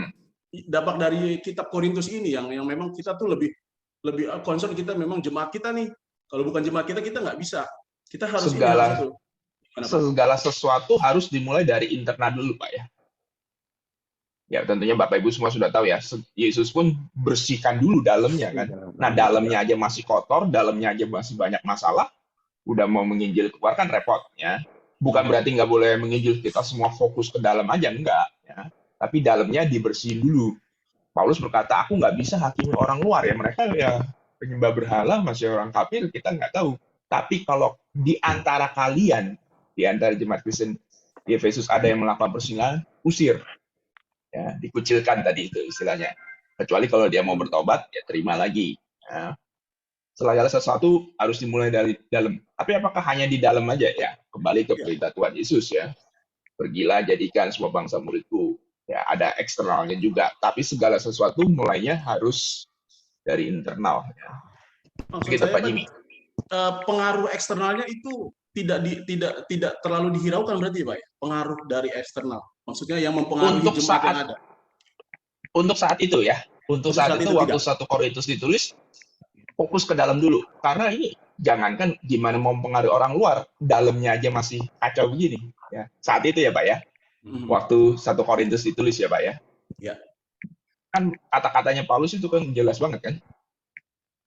dari kitab Korintus ini yang memang kita tuh lebih concern, kita memang jemaat kita nih. Kalau bukan jemaat kita nggak bisa. Kita harus segala sesuatu harus dimulai dari internal dulu, Pak ya. Ya, tentunya Bapak Ibu semua sudah tahu ya, Yesus pun bersihkan dulu dalamnya kan. Nah, dalamnya aja masih kotor, dalamnya aja masih banyak masalah, udah mau menginjil keluar kan repot ya. Bukan berarti nggak boleh menginjil, kita semua fokus ke dalam aja, enggak ya. Tapi dalamnya dibersihin dulu. Paulus berkata, aku nggak bisa hakimi orang luar ya, mereka ya penyembah berhala, masih orang kafir, kita nggak tahu. Tapi kalau di antara kalian, di antara jemaat Kristen di Efesus ada yang melakukan persinggahan, usir. Ya, dikucilkan tadi itu istilahnya. Kecuali kalau dia mau bertobat, ya terima lagi. Ya. Segala sesuatu harus dimulai dari dalam. Tapi apakah hanya di dalam aja ya? Kembali ke perintah Tuhan Yesus ya. Pergilah jadikan semua bangsa muridku. Ya, ada eksternalnya juga. Tapi segala sesuatu mulainya harus dari internal. Ya. Maksud Begitu saya, Pak Jimmy. Pengaruh eksternalnya itu tidak terlalu dihiraukan berarti Pak ya? Pengaruh dari eksternal. Maksudnya yang mempengaruhi Untuk jemaat yang saat ada. Untuk saat itu ya. Untuk saat itu waktu tidak. 1 Korintus ditulis, fokus ke dalam dulu. Karena ini jangankan gimana mau mempengaruhi orang luar, dalamnya aja masih kacau begini. Ya. Saat itu ya Pak ya. Waktu 1 Korintus ditulis ya Pak ya. Ya. Kan kata-katanya Paulus itu kan jelas banget kan.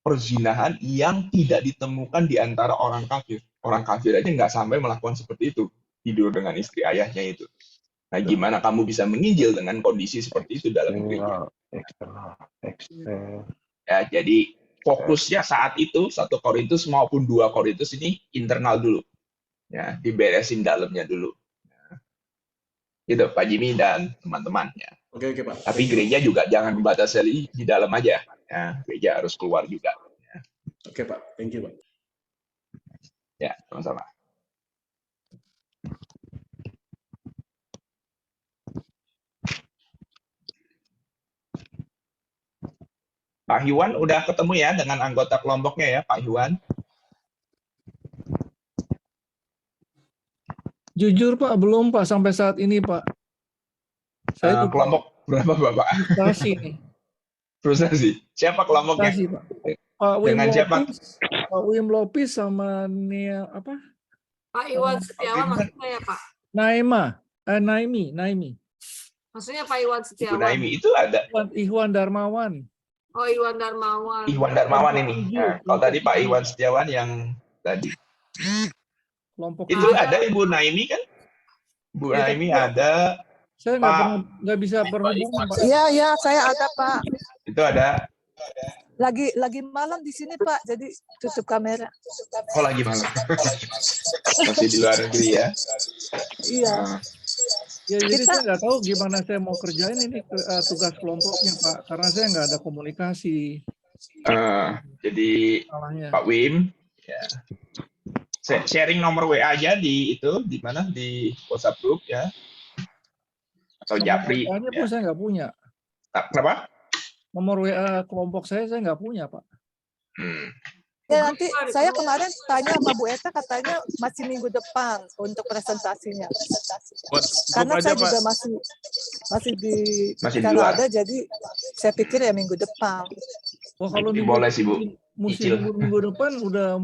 Perzinahan yang tidak ditemukan di antara orang kafir. Orang kafir aja nggak sampai melakukan seperti itu. Tidur dengan istri ayahnya itu. Nah, gimana kamu bisa menginjil dengan kondisi seperti itu dalam gereja? Ya, jadi fokusnya saat itu 1 Korintus maupun 2 Korintus ini internal dulu. Ya, diberesin dalamnya dulu. Gitu Pak Jimmy dan teman-temannya. Oke Pak. Tapi gereja juga jangan membatasi di dalam aja. Ya, gereja harus keluar juga. Ya. Oke Pak, thank you Pak. Ya, sama-sama. Pak Iwan udah ketemu ya dengan anggota kelompoknya ya Pak Iwan? Jujur Pak, belum Pak sampai saat ini Pak. Saya juga Kelompok berapa Bapak? frustasi nih. Frustasi. Siapa kelompoknya? Frustasi, Pak. Pak Wim Dengan siapa? Lopis, Pak Wim Lopis sama Nia apa? Pak Iwan Setiawan maksudnya ya Pak? Naimi. Maksudnya Pak Iwan Ibu Setiawan. Naimi itu ada. Iwan Darmawan. Oh, Iwan Darmawan. Iwan Darmawan ini. Nah, kalau tadi Pak Iwan Setiawan yang tadi. Kelompok Itu ada Ibu Naimi kan? Ibu Naimi ada. Saya nggak bisa berhubungan Pak. Iya, saya ada Pak. Itu ada. Lagi malam di sini Pak, jadi tutup kamera. Oh lagi malam. Masih di luar negeri ya? Iya. Ya, jadi saya nggak tahu gimana saya mau kerjain ini tugas kelompoknya Pak, karena saya nggak ada komunikasi. Jadi Salahnya. Pak Wim, ya. Sharing nomor WA aja di itu, di mana di WhatsApp group ya, atau Japri. WA-nya pun saya nggak punya. Kenapa? Nomor WA kelompok saya nggak punya Pak. Ya nanti saya kemarin tanya sama Bu Eta katanya masih minggu depan untuk presentasinya. Karena saya juga masih di Kanada, jadi saya pikir ya minggu depan. Wah kalau boleh sih Bu. Musim minggu depan udah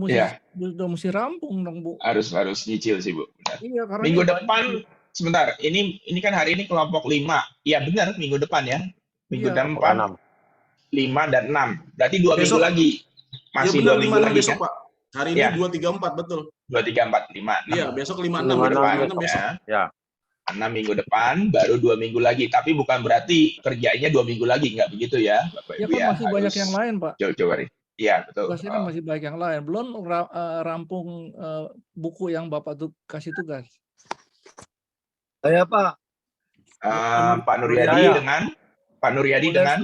mesti rampung dong Bu. Harus nyicil sih Bu. Iya, karena minggu depan sebentar. Ini kan hari ini kelompok 5. Iya benar minggu depan ya. Minggu depan 5 dan 6. Berarti 2 minggu lagi. Masih ya, 2 minggu lagi besok, kan? Pak. Hari ini 2, 3, 4 betul. 2, 3, 4, 5, 6. Iya, besok 5, 6 besok. Ya. 6 minggu depan, baru 2 minggu lagi. Tapi bukan berarti kerjanya 2 minggu lagi, nggak begitu ya, Bapak Ya Ibu kan ya. masih banyak yang lain Pak. Coba Iya betul. Tugasnya kan masih banyak yang lain. Belum rampung buku yang Bapak kasih tugas. Saya Pak. Pak Nuryadi dengan Pak Nuryadi dengan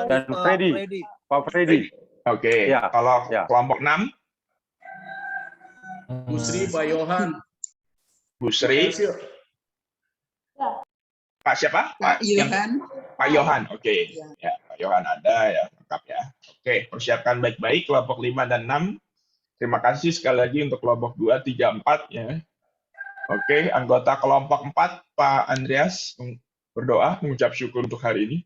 dan Freddy. Pak Freddy. Oke. Ya. Kalau kelompok 6 Busri, Pak Yohan. Busri. Pak siapa? Pak Yohan. Pak Yohan. Oke. Ya, Pak Yohan ada ya, lengkap ya. Oke, persiapkan baik-baik kelompok 5 dan 6. Terima kasih sekali lagi untuk kelompok 2, 3, 4 ya. Oke, anggota kelompok 4 Pak Andreas berdoa mengucap syukur untuk hari ini.